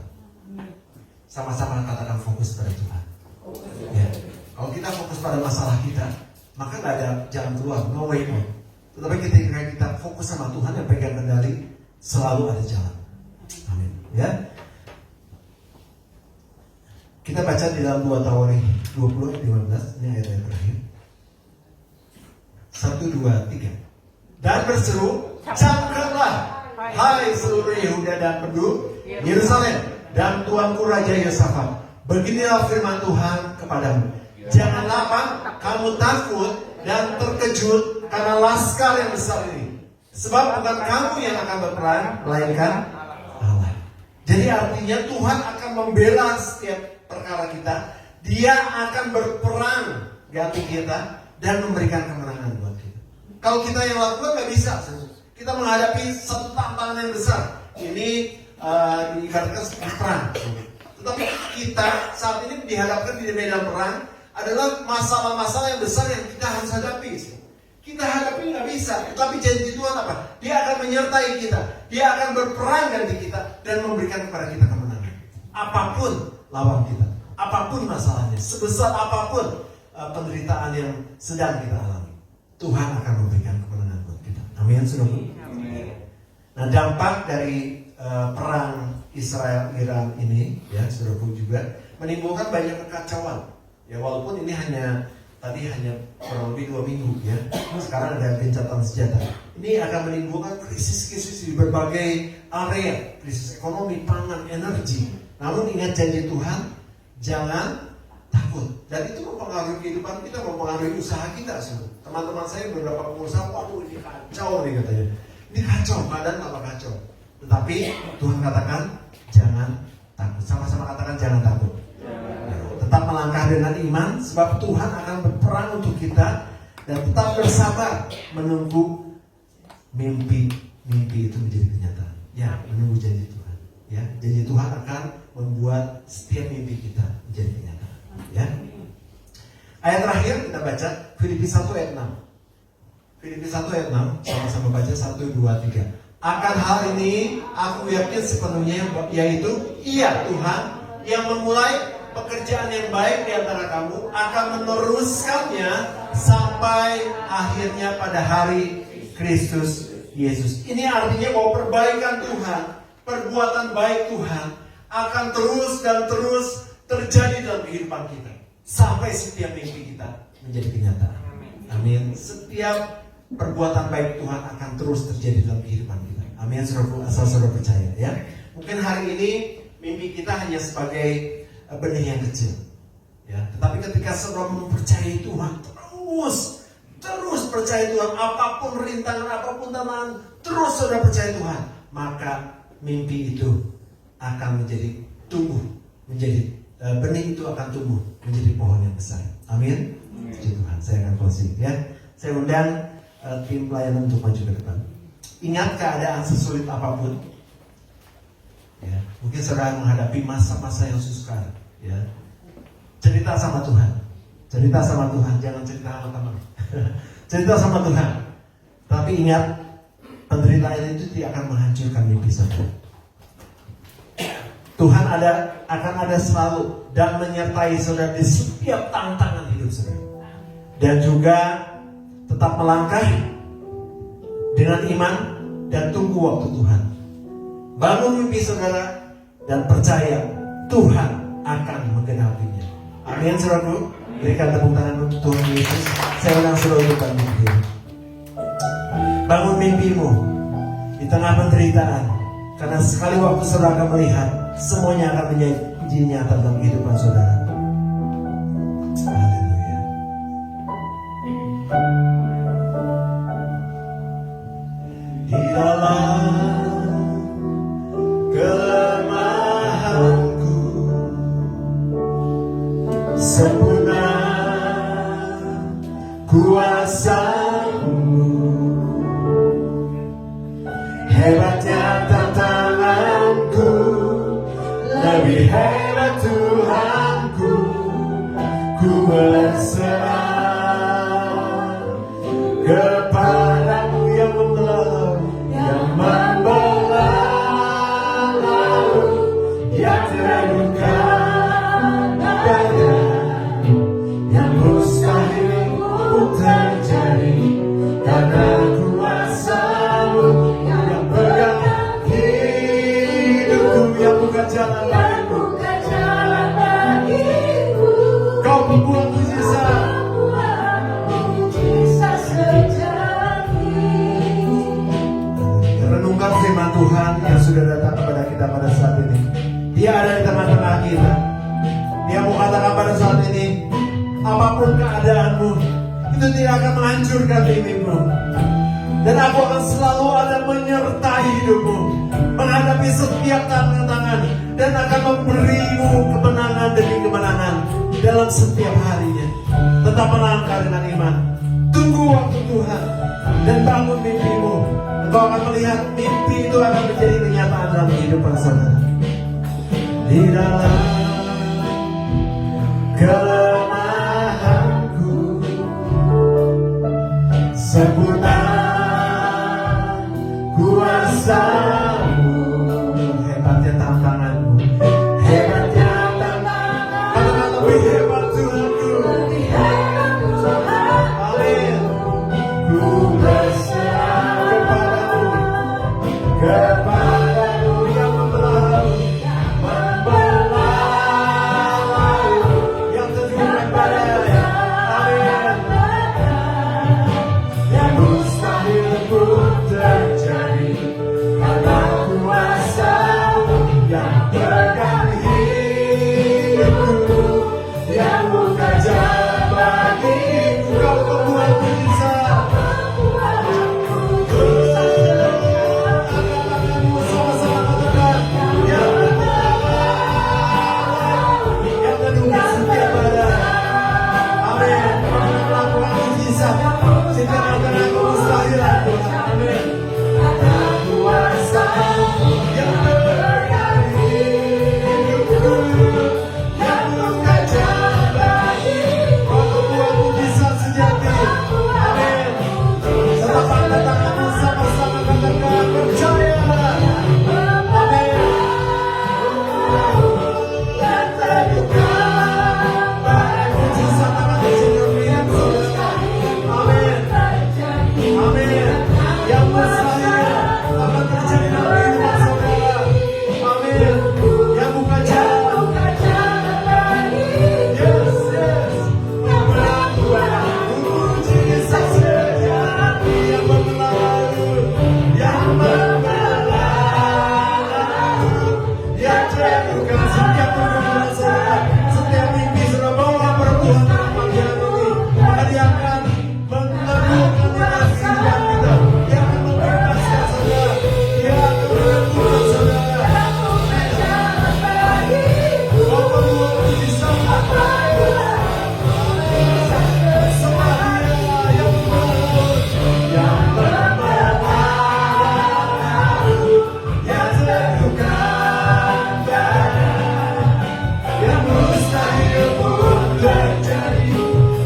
Sama-sama katakan fokus pada Tuhan. Ya. Kalau kita fokus pada masalah kita, maka nggak ada jalan keluar, no way out. Tetapi ketika kita fokus sama Tuhan yang pegang kendali, selalu ada jalan. Amin. Ya. Kita baca di dalam 2 Tawarikh 20 ayat 15, ini ayat yang terakhir. 1, 2, 3. Dan berseru, camkanlah, hai seluruh Yehuda dan penduduk Yerusalem, dan tuanku Raja Yosafat. Beginilah firman Tuhan kepadamu. Janganlah apa? Kamu takut dan terkejut karena laskar yang besar ini. Sebab bukan kamu yang akan berperang, melainkan Allah. Jadi artinya Tuhan akan membela setiap perkara kita. Dia akan berperang ganti kita dan memberikan kemenangan buat kita. Kalau kita yang lakukan nggak bisa. Kita menghadapi satu tantangan yang besar. Ini diibaratkan seperti perang. Tetapi kita saat ini dihadapkan di medan perang adalah masalah-masalah yang besar yang kita harus hadapi. Kita hadapi nggak bisa, tetapi janji Tuhan apa? Dia akan menyertai kita, Dia akan berperang ganti kita dan memberikan kepada kita kemenangan. Apapun lawan kita, apapun masalahnya, sebesar apapun penderitaan yang sedang kita alami, Tuhan akan memberikan kemenangan buat kita. Amin, saudara. Nah, dampak dari perang Israel-Iran ini, ya, saudaraku, juga menimbulkan banyak kekacauan. Ya, walaupun ini hanya kurang lebih 2 minggu, ya. Sekarang ada gencatan senjata. Ini akan menimbulkan krisis-krisis di berbagai area, krisis ekonomi, pangan, energi. Namun ingat janji Tuhan, jangan takut. Dan itu mempengaruhi kehidupan kita, mempengaruhi usaha kita. Teman-teman saya beberapa pengusaha, waduh ini kacau nih katanya. Ini kacau, badan tambah kacau. Tetapi Tuhan katakan, jangan takut. Sama-sama katakan jangan takut. Tetap melangkah dengan iman, sebab Tuhan akan berperang untuk kita, dan tetap bersabar menunggu mimpi itu menjadi kenyataan. Ya, menunggu janji Tuhan. Ya, janji Tuhan akan membuat setiap mimpi kita menjadi kenyataan. Ya. Ayat terakhir kita baca Filipi 1 ayat 6. Filipi 1 ayat 6, sama-sama baca 1, 2, 3. Akan hal ini aku yakin sepenuhnya, yaitu Ia Tuhan yang memulai pekerjaan yang baik di antara kamu akan meneruskannya sampai akhirnya pada hari Kristus Yesus. Ini artinya bahwa perbaikan Tuhan, perbuatan baik Tuhan akan terus dan terus terjadi dalam kehidupan kita sampai setiap mimpi kita menjadi kenyataan. Amin. Setiap perbuatan baik Tuhan akan terus terjadi dalam kehidupan kita. Amin. Saudara, asal saudara percaya, ya. Mungkin hari ini mimpi kita hanya sebagai benih yang kecil, ya. Tetapi ketika saudara mempercayai Tuhan, terus percaya Tuhan, apapun rintangan, apapun tantangan, terus saudara percaya Tuhan, maka mimpi itu akan menjadi tumbuh, menjadi benih itu akan tumbuh menjadi pohon yang besar. Amin. Puji Tuhan. Saya akan closing, ya. Saya undang tim pelayanan untuk maju ke depan. Ingat, keadaan sesulit apapun, ya, mungkin saudara menghadapi masa-masa yang sukar, ya, cerita sama Tuhan, jangan cerita sama teman. Cerita sama Tuhan. Tapi ingat, penderitaan itu tidak akan menghancurkan mimpi saudara. Tuhan akan ada selalu dan menyertai saudara di setiap tantangan hidup saudara. Dan juga tetap melangkah dengan iman dan tunggu waktu Tuhan. Bangun mimpi saudara dan percaya Tuhan akan menggenapinya. Amin, saudaraku. Berikan tepuk tangan untuk Tuhan Yesus. Saya undang saudara untuk bangun. Bangun mimpimu di tengah penderitaan, karena sekali waktu saudara akan melihat semuanya akan menjadi nyata dalam kehidupan saudara. Haleluya. Di dalam sempurna kuasa-Mu, hebatnya tantanganku, lebih hebat Tuhanku, ku berserah kepadamu yang membelah, yang membelah laut, yang teguhkan badan, yang mustahil pun terjadi karena kuasa-Mu yang pegang hidupku, yang buka jalan bagiku. Kau membuat mujizat sejati. Renungkan firman Tuhan yang sudah datang kepada kita pada saat ini. Dia ada di tengah-tengah kita. Dia mau katakan pada saat ini, apapun keadaanmu, itu tidak akan menghancurkan dirimu. Dan aku akan selalu ada menyertai hidupmu, menghadapi setiap tantangan, dan akan memberimu kemenangan demi kemenangan dalam setiap harinya. Tetap melangkah dengan iman. Tunggu waktu Tuhan dan bangun mimpimu. Engkau akan melihat mimpi itu akan menjadi kenyataan dalam kehidupan saudara. Di dalam kelemahanku, sempurna kuasa-Mu, hebatnya tantanganmu, hebatnya tantanganmu, karena lebih hebat Tuhanku, lebih hebat Tuhan. Amin. Ku berserah kepadamu yang membelah laut, yang teguhkan badan. Amin. Yang mustahil pun terjadi karena kuasa-Mu yang pegang hidupku, yang buka jalan bagiku. Kau membuat mujizat. Sama-sama katakan, yang menunggu setiap badan. Amin. Kau melakukan mujizat sehingga antara kemustahilan Tuhan. Amin. Kuasa-Mu yang pegang hidupku, yang buka jalan bagiku. Kau membuat mujizat sejati. Amin. Tetap angkat tanganmu, sama-sama katakan, percaya. Amin. Yang teguhkan badan, mujizat akan terjadi dalam hidup saudara. Amin. Amin. Yang mustahil akan terjadi dalam kehidupan saudara. Amin. Yang buka jalan. Yes, yes. Membuat mujizat sejati, yang membelah laut, yang membelah laut, yang teguhkan setiap pergumulan saudara, setiap mimpi saudara. Bawa perbuatan dalam panggilan ini, maka Dia akan meneguhkan kehidupan kita. Dia akan membebaskan saudara. Dia akan meneguhkan saudara. Kau membuat mujizat. Semua Dia yang membelah, yang membelah laut, yang teguhkan badan, yang mustahil pun terjadi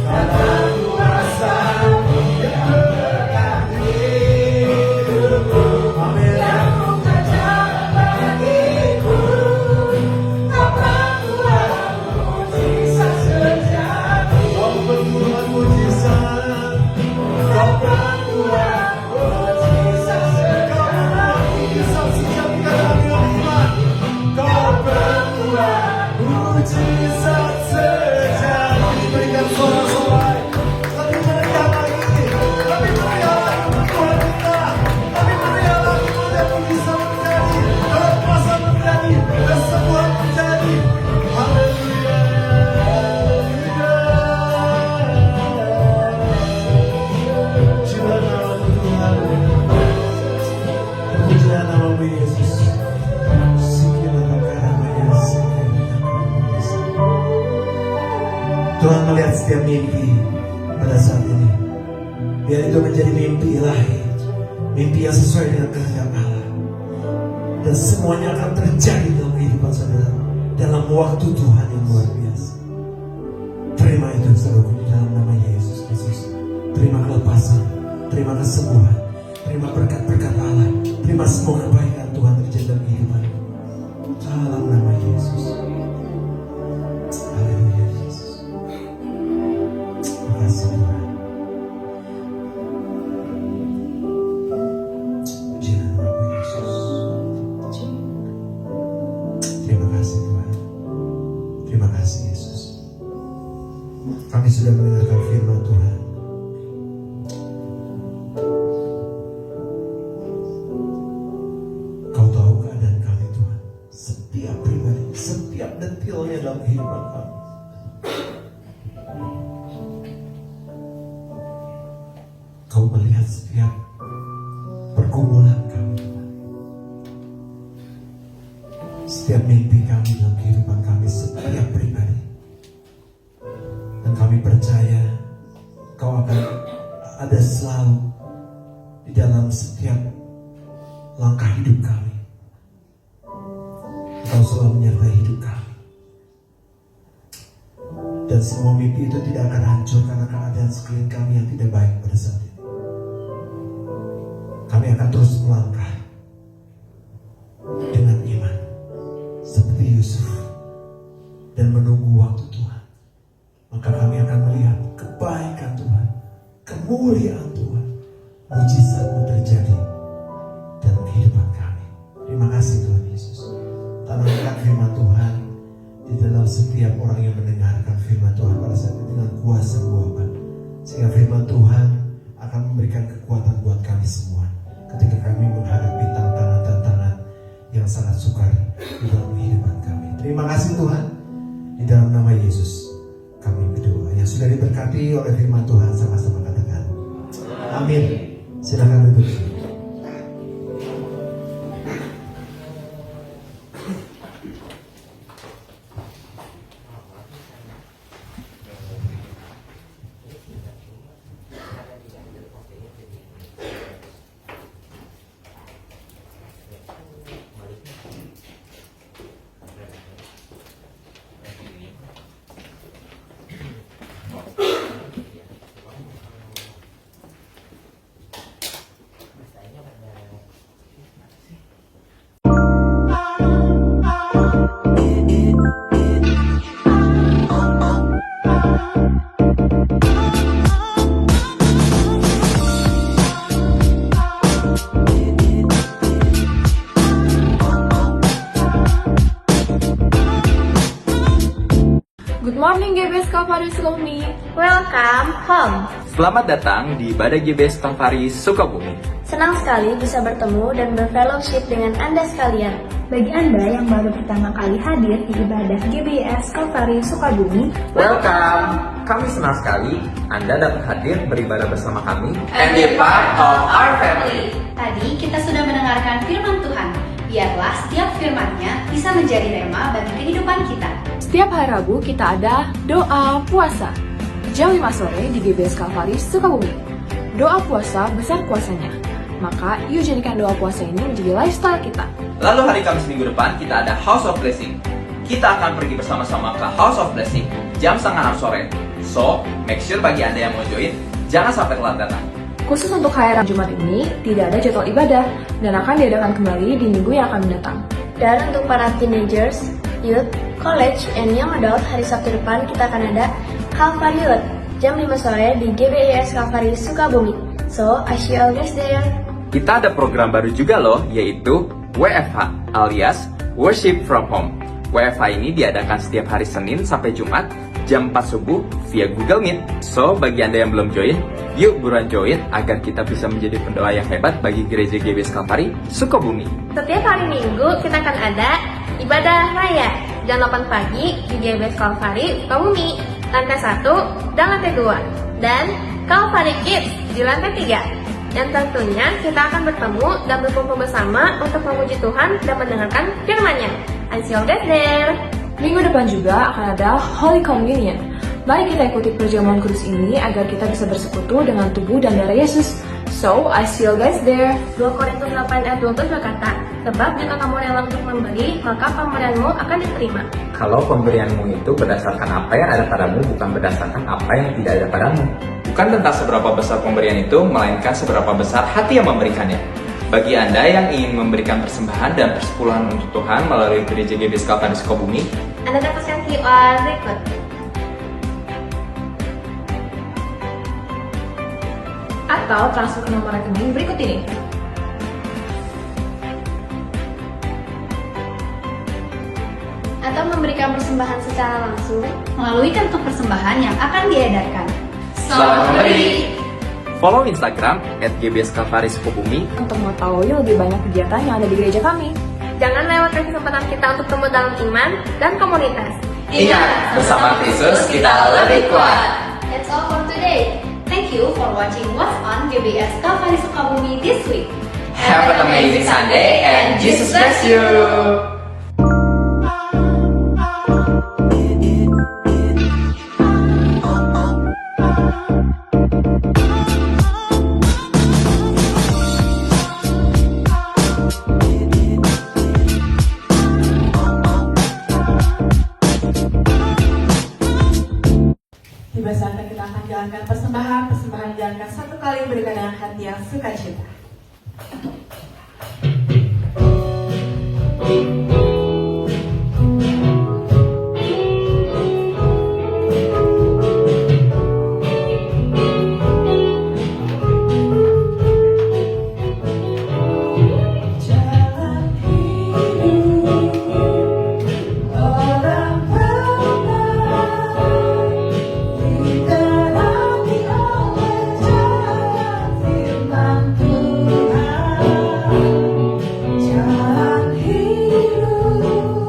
karena kuasa-Mu yang pegang hidupku. Amin. Yang buka jalan bagiku. Kau membuat mujizat sejati. Kau membuat mujizat. Kau membuat mujizat sejati. Kau membuat mujizat sejati dalam hidup iman. Kau membuat mujizat sejati. Berikan sorak-sorai. Lebih meriah lagi. Lebih meriah lagi untuk Tuhan kita. Lebih meriah lagi melihat mujizat terjadi. Kelepasan terjadi. Kesembuhan terjadi. Haleluya. Pujilah nama-Mu Tuhan. Pujilah nama-Mu Yesus. Sikilah karama Yesus. Tuhan melihat setiap mimpi pada saat ini. Biar itu menjadi mimpi ilahi, mimpi yang sesuai dengan kehendak Allah. Dan semuanya akan terjadi dalam kehidupan saudara dalam waktu Tuhan yang luar biasa. Terima itu saudara di dalam nama Yesus Kristus. Terima kelepasan, terima kesembuhan, terima berkat-berkat Allah, terima semua kebaikan Tuhan terjadi dalam kehidupan. Dalam nama Yesus. Haleluya Yesus. Terima kasih Tuhan. Puji nama Yesus. Terima kasih Tuhan. Terima kasih Yesus. Kami sudah mendengarkan firman Tuhan. Kau tahu keadaan kami Tuhan. Setiap pribadi, setiap detilnya dalam kehidupan kami. Kau melihat setiap pergumulan kami Tuhan. Setiap mimpi kami dalam kehidupan kami, setiap pribadi. Dan kami percaya Kau akan ada selalu di dalam setiap langkah hidup kami. Kau selalu menyertai hidup kami. Dan semua mimpi itu tidak akan hancur karena keadaan sekeliling kami yang tidak baik pada saat ini. Kami akan terus melangkah dengan iman seperti Yusuf dan menunggu waktu Tuhan. Maka kami akan melihat kebaikan Tuhan, kemuliaan Tuhan, mujizat-Mu terjadi dalam kehidupan kami. Terima kasih Tuhan Yesus. Tanamkan firman Tuhan di dalam setiap orang yang mendengarkan firman Tuhan pada saat ini dengan kuasa Bapa. Sehingga firman Tuhan akan memberikan kekuatan buat kami semua ketika kami menghadapi tantangan-tantangan yang sangat sukar di dalam kehidupan kami. Terima kasih Tuhan. Di dalam nama Yesus kami berdoa. Yang sudah diberkati oleh firman Tuhan sama-sama katakan amin. Silakan duduk. Good morning GBS Kalvari Sukabumi. Welcome home. Selamat datang di Ibadah GBS Kalvari Sukabumi. Senang sekali bisa bertemu dan berfellowship dengan Anda sekalian. Bagi Anda yang baru pertama kali hadir di ibadah GBS Kalvari Sukabumi, Welcome. Kami senang sekali Anda dapat hadir beribadah bersama kami And be part of our family. Tadi kita sudah mendengarkan firman Tuhan. Biarlah setiap firman-Nya bisa menjadi rema bagi kehidupan kita. setiap hari Rabu kita ada doa puasa. Jam 5 sore di GBS Kalvari Sukabumi. Doa puasa besar kuasanya. Maka yuk jadikan doa puasa ini menjadi lifestyle kita. Lalu hari Kamis minggu depan kita ada House of Blessing. Kita akan pergi bersama-sama ke House of Blessing jam 5:30 sore. So, make sure bagi Anda yang mau join, jangan sampai telat datang. Khusus untuk hari Jumat ini, tidak ada jadwal ibadah dan akan diadakan kembali di minggu yang akan mendatang. Dan untuk para teenagers, youth, college, and young adult, hari Sabtu depan kita akan ada Kalvari Youth jam 5 sore di GBIS Kalvari Sukabumi. So, I see you all guys there. Kita ada program baru juga loh, yaitu WFH alias Worship from Home. WFH ini diadakan setiap hari Senin sampai Jumat jam 4 subuh via Google Meet. So, bagi Anda yang belum join, yuk buruan join agar kita bisa menjadi pendoa yang hebat bagi Gereja GBS Kalvari Sukabumi. Setiap hari Minggu kita akan ada ibadah raya jam 8 pagi di GBS Kalvari Sukabumi, lantai 1 dan lantai 2. Dan Kalvari Kids di lantai 3. Dan tentunya kita akan bertemu dan berkumpul bersama untuk memuji Tuhan dan mendengarkan firman-Nya. I see you guys there. Minggu depan juga akan ada Holy Communion. Mari kita ikuti perjamuan kudus ini agar kita bisa bersekutu dengan tubuh dan darah Yesus. So, I see you guys there. 2 Korintus 8 ayat 12 berkata, sebab jika kamu rela untuk memberi, maka pemberianmu akan diterima. Kalau pemberianmu itu berdasarkan apa yang ada padamu, bukan berdasarkan apa yang tidak ada padamu. Bukan tentang seberapa besar pemberian itu, melainkan seberapa besar hati yang memberikannya. Bagi Anda yang ingin memberikan persembahan dan persepuluhan untuk Tuhan melalui Gereja GBS Kalvaris Sukabumi, Anda dapat scan QR berikut. Atau transfer ke nomor rekening berikut ini. Atau memberikan persembahan secara langsung melalui kantong persembahan yang akan diedarkan. Selamat memberi. follow Instagram @GBS Kalvaris Sukabumi. Untuk mengetahui lebih banyak kegiatan yang ada di gereja kami. Jangan lewatkan kesempatan kita untuk tumbuh dalam iman dan komunitas. Ingat, bersama Kristus kita lebih kuat. That's all for today. Thank you for watching What's on GBS Kalvaris Sukabumi this week. Have an amazing Sunday and Jesus bless you. Tiba saatnya kita akan jalankan persembahan. Persembahan dijalankan 1 kali berikan dengan hati yang sukacita. Jalan hidup orang diterangi oleh cahaya firman Tuhan. Jalan hidup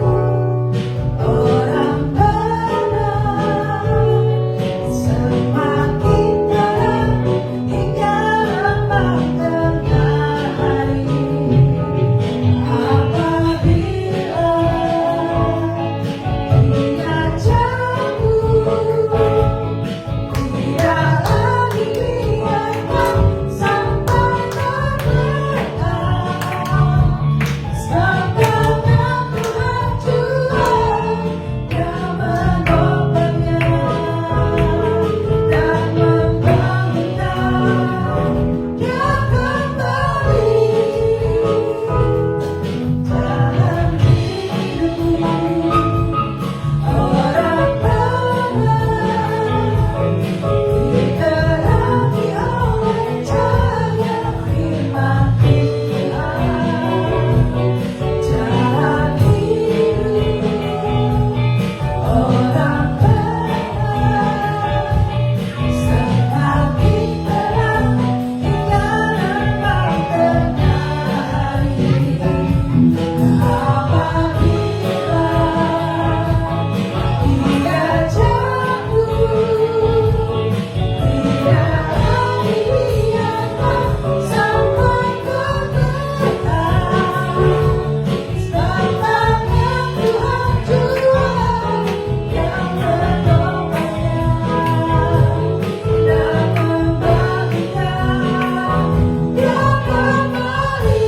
orang benar semakin terang hingga lambang tengah hari. Apabila dia jauh, tidak lagi biarkan sampai terbenam. Sebabnya Tuhan Jua yang menopangnya dan membangunnya. Dia kembali jalan hidup orang benar diterangi oleh cahaya firman Tuhan. Jalan hidup orang benar semakin terang hingga lambang tengah hari. Apabila dia jauh, tidak lagi biarkan sampai terbenam. Sebabnya Tuhan Jua yang menopangnya dan membangunnya. Dia kembali.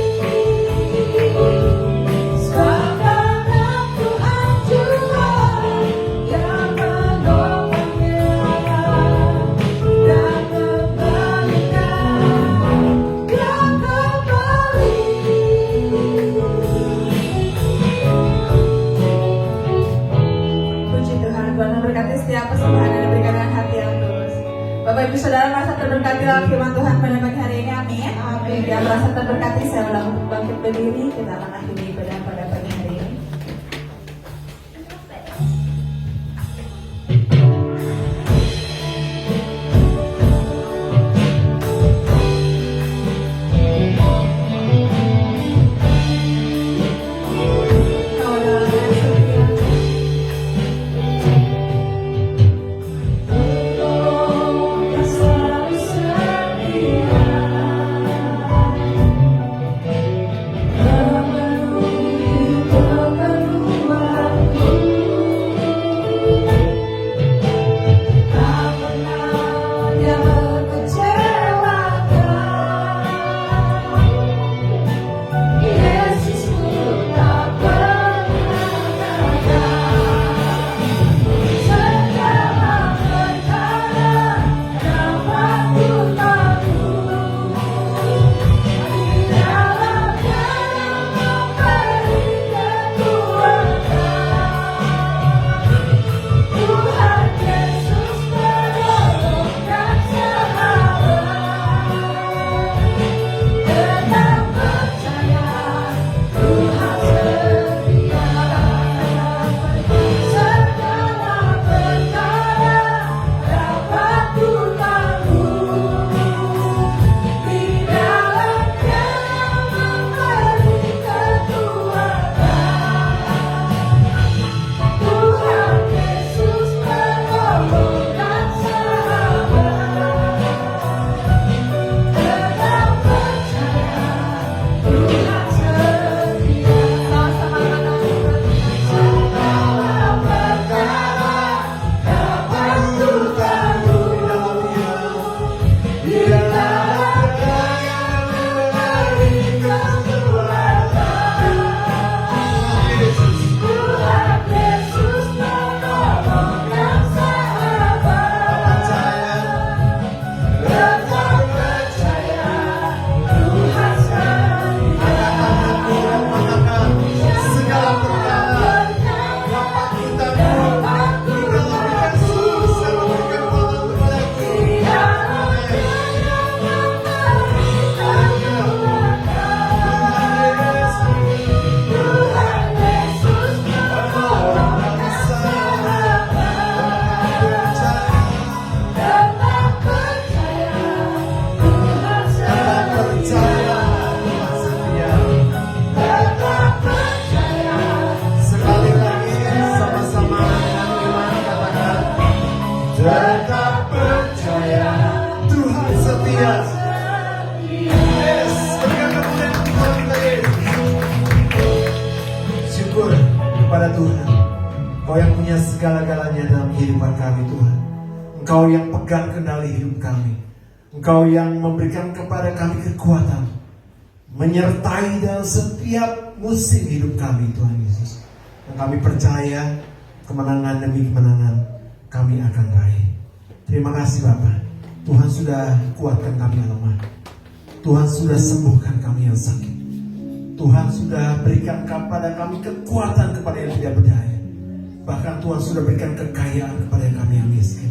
Sebabnya Tuhan Jua yang menopangnya dan membangunnya. Dia kembali. Puji Tuhan, Tuhan memberkati setiap persembahan yang diberikan dengan hati yang tulus. Bapak Ibu Saudara merasa terberkati dalam firman Tuhan pada pagi hari ini, amin. Amin. Yang merasa terberkati, saya undang untuk bangkit berdiri. Kita akan akhiri ibadah pada pagi hari ini. Kau dalam yang setia. Engkau yang selalu setia, memenuhi Tuhan. Engkau yang punya segala-galanya dalam kehidupan kami Tuhan. Engkau yang pegang kendali hidup kami. Engkau yang memberikan kepada kami kekuatan, menyertai dalam setiap musim hidup kami Tuhan Yesus. Dan kami percaya kemenangan demi kemenangan kami akan raih. Terima kasih Bapa. Tuhan sudah kuatkan kami yang lemah. Tuhan sudah sembuhkan kami yang sakit. Tuhan sudah berikan kepada kami kekuatan kepada yang tidak berdaya. Bahkan Tuhan sudah berikan kekayaan kepada kami yang miskin.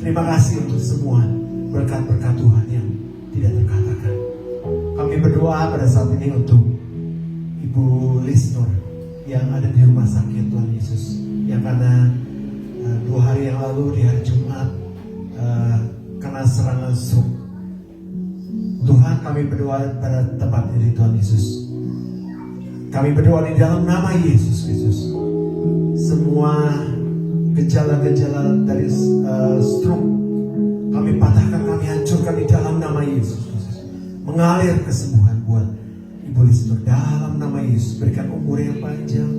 Terima kasih untuk semua berkat-berkat Tuhan yang tidak terkatakan. Kami berdoa pada saat ini untuk Ibu Lisnor yang ada di rumah sakit Tuhan Yesus, yang karena 2 hari yang lalu di hari Jumat kena serangan stroke. Tuhan, kami berdoa pada tempat ini Tuhan Yesus. Kami berdoa di dalam nama Yesus Kristus. Semua gejala-gejala dari stroke kami patahkan, kami hancurkan di dalam nama Yesus Kristus. Mengalir kesembuhan buat Ibu Lisnor dalam nama Yesus. Berikan umur yang panjang,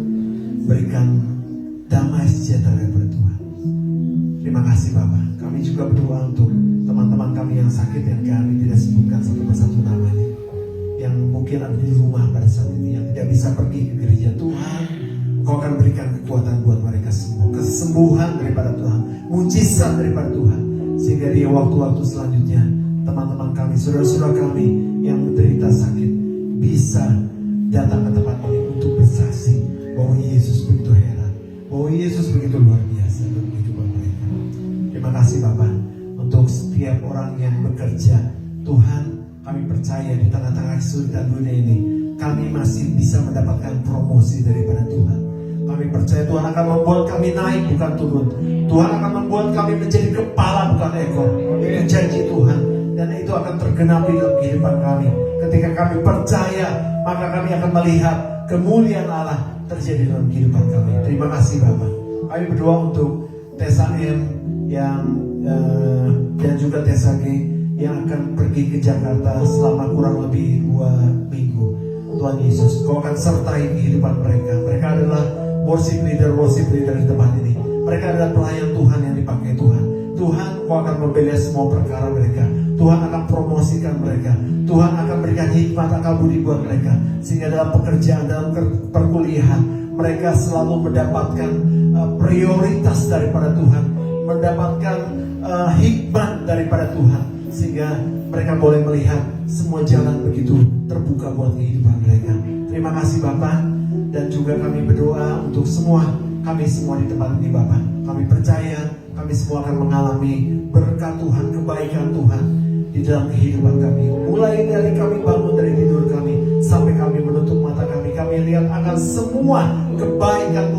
berikan damai sejahtera daripada Tuhan. Terima kasih Bapak. Kami juga berdoa untuk teman-teman kami yang sakit yang kami tidak sebutkan satu persatu namanya, yang mungkin ada di rumah pada saat ini, yang tidak bisa pergi ke gereja. Tuhan, Engkau akan berikan kekuatan buat mereka semua, kesembuhan daripada Tuhan, mujizat daripada Tuhan, sehingga di waktu-waktu selanjutnya teman-teman kami, saudara-saudara kami yang menderita sakit bisa datang ke tempat ini untuk bersaksi bahwa Yesus begitu heran, bahwa Yesus begitu luar biasa dalam kehidupan mereka. Terima kasih Bapak untuk setiap orang yang bekerja. Tuhan, kami percaya di tengah-tengah kesulitan dunia ini kami masih bisa mendapatkan promosi daripada Tuhan. Kami percaya Tuhan akan membuat kami naik bukan turun. Tuhan akan membuat kami menjadi kepala bukan ekor. Itu janji Tuhan, dan itu akan tergenapi dalam kehidupan kami. Ketika kami percaya, maka kami akan melihat kemuliaan Allah terjadi dalam kehidupan kami. Terima kasih Bapak. Kami berdoa untuk Tessa M yang dan juga Tessa G yang akan pergi ke Jakarta selama kurang lebih 2 minggu. Tuhan Yesus, Kau akan sertai kehidupan mereka. Mereka adalah worship leader di tempat ini. Mereka adalah pelayan Tuhan yang dipakai Tuhan. Tuhan, Kau akan membela semua perkara mereka. Tuhan akan promosikan mereka. Tuhan akan berikan hikmat akal budi buat mereka, sehingga dalam pekerjaan, dalam perkuliahan, mereka selalu mendapatkan prioritas daripada Tuhan, mendapatkan hikmat daripada Tuhan, sehingga mereka boleh melihat semua jalan begitu terbuka buat kehidupan mereka. Terima kasih Bapak. Dan juga kami berdoa untuk kami semua di tempat ini Bapak. Kami percaya kami semua akan mengalami berkat Tuhan, kebaikan Tuhan di dalam kehidupan kami. Mulai dari kami bangun dari tidur kami sampai kami menutup mata kami lihat akan semua kebaikan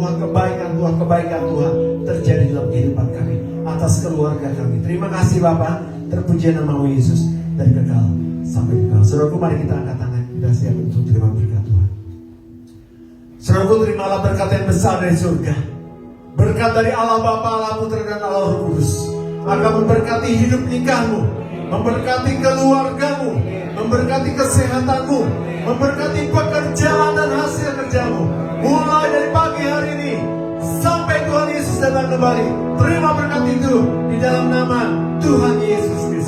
Tuhan terjadi dalam kehidupan kami, atas keluarga kami. Terima kasih Bapak. Terpuji nama Yesus dari kekal sampai kekal. Saudaraku, mari kita angkat tangan, kita siap untuk terima berkat Tuhan. Saudaraku, terimalah berkat yang besar dari surga. Berkat dari Allah Bapa, Allah Putra dan Allah Roh Kudus akan memberkati hidup nikahmu, memberkati keluargamu, memberkati kesehatanmu, memberkati pekerjaan dan hasil kerjamu. Mulai dari pagi hari ini sampai Tuhan Yesus datang kembali. Terima berkat itu di dalam nama Tuhan Yesus Kristus.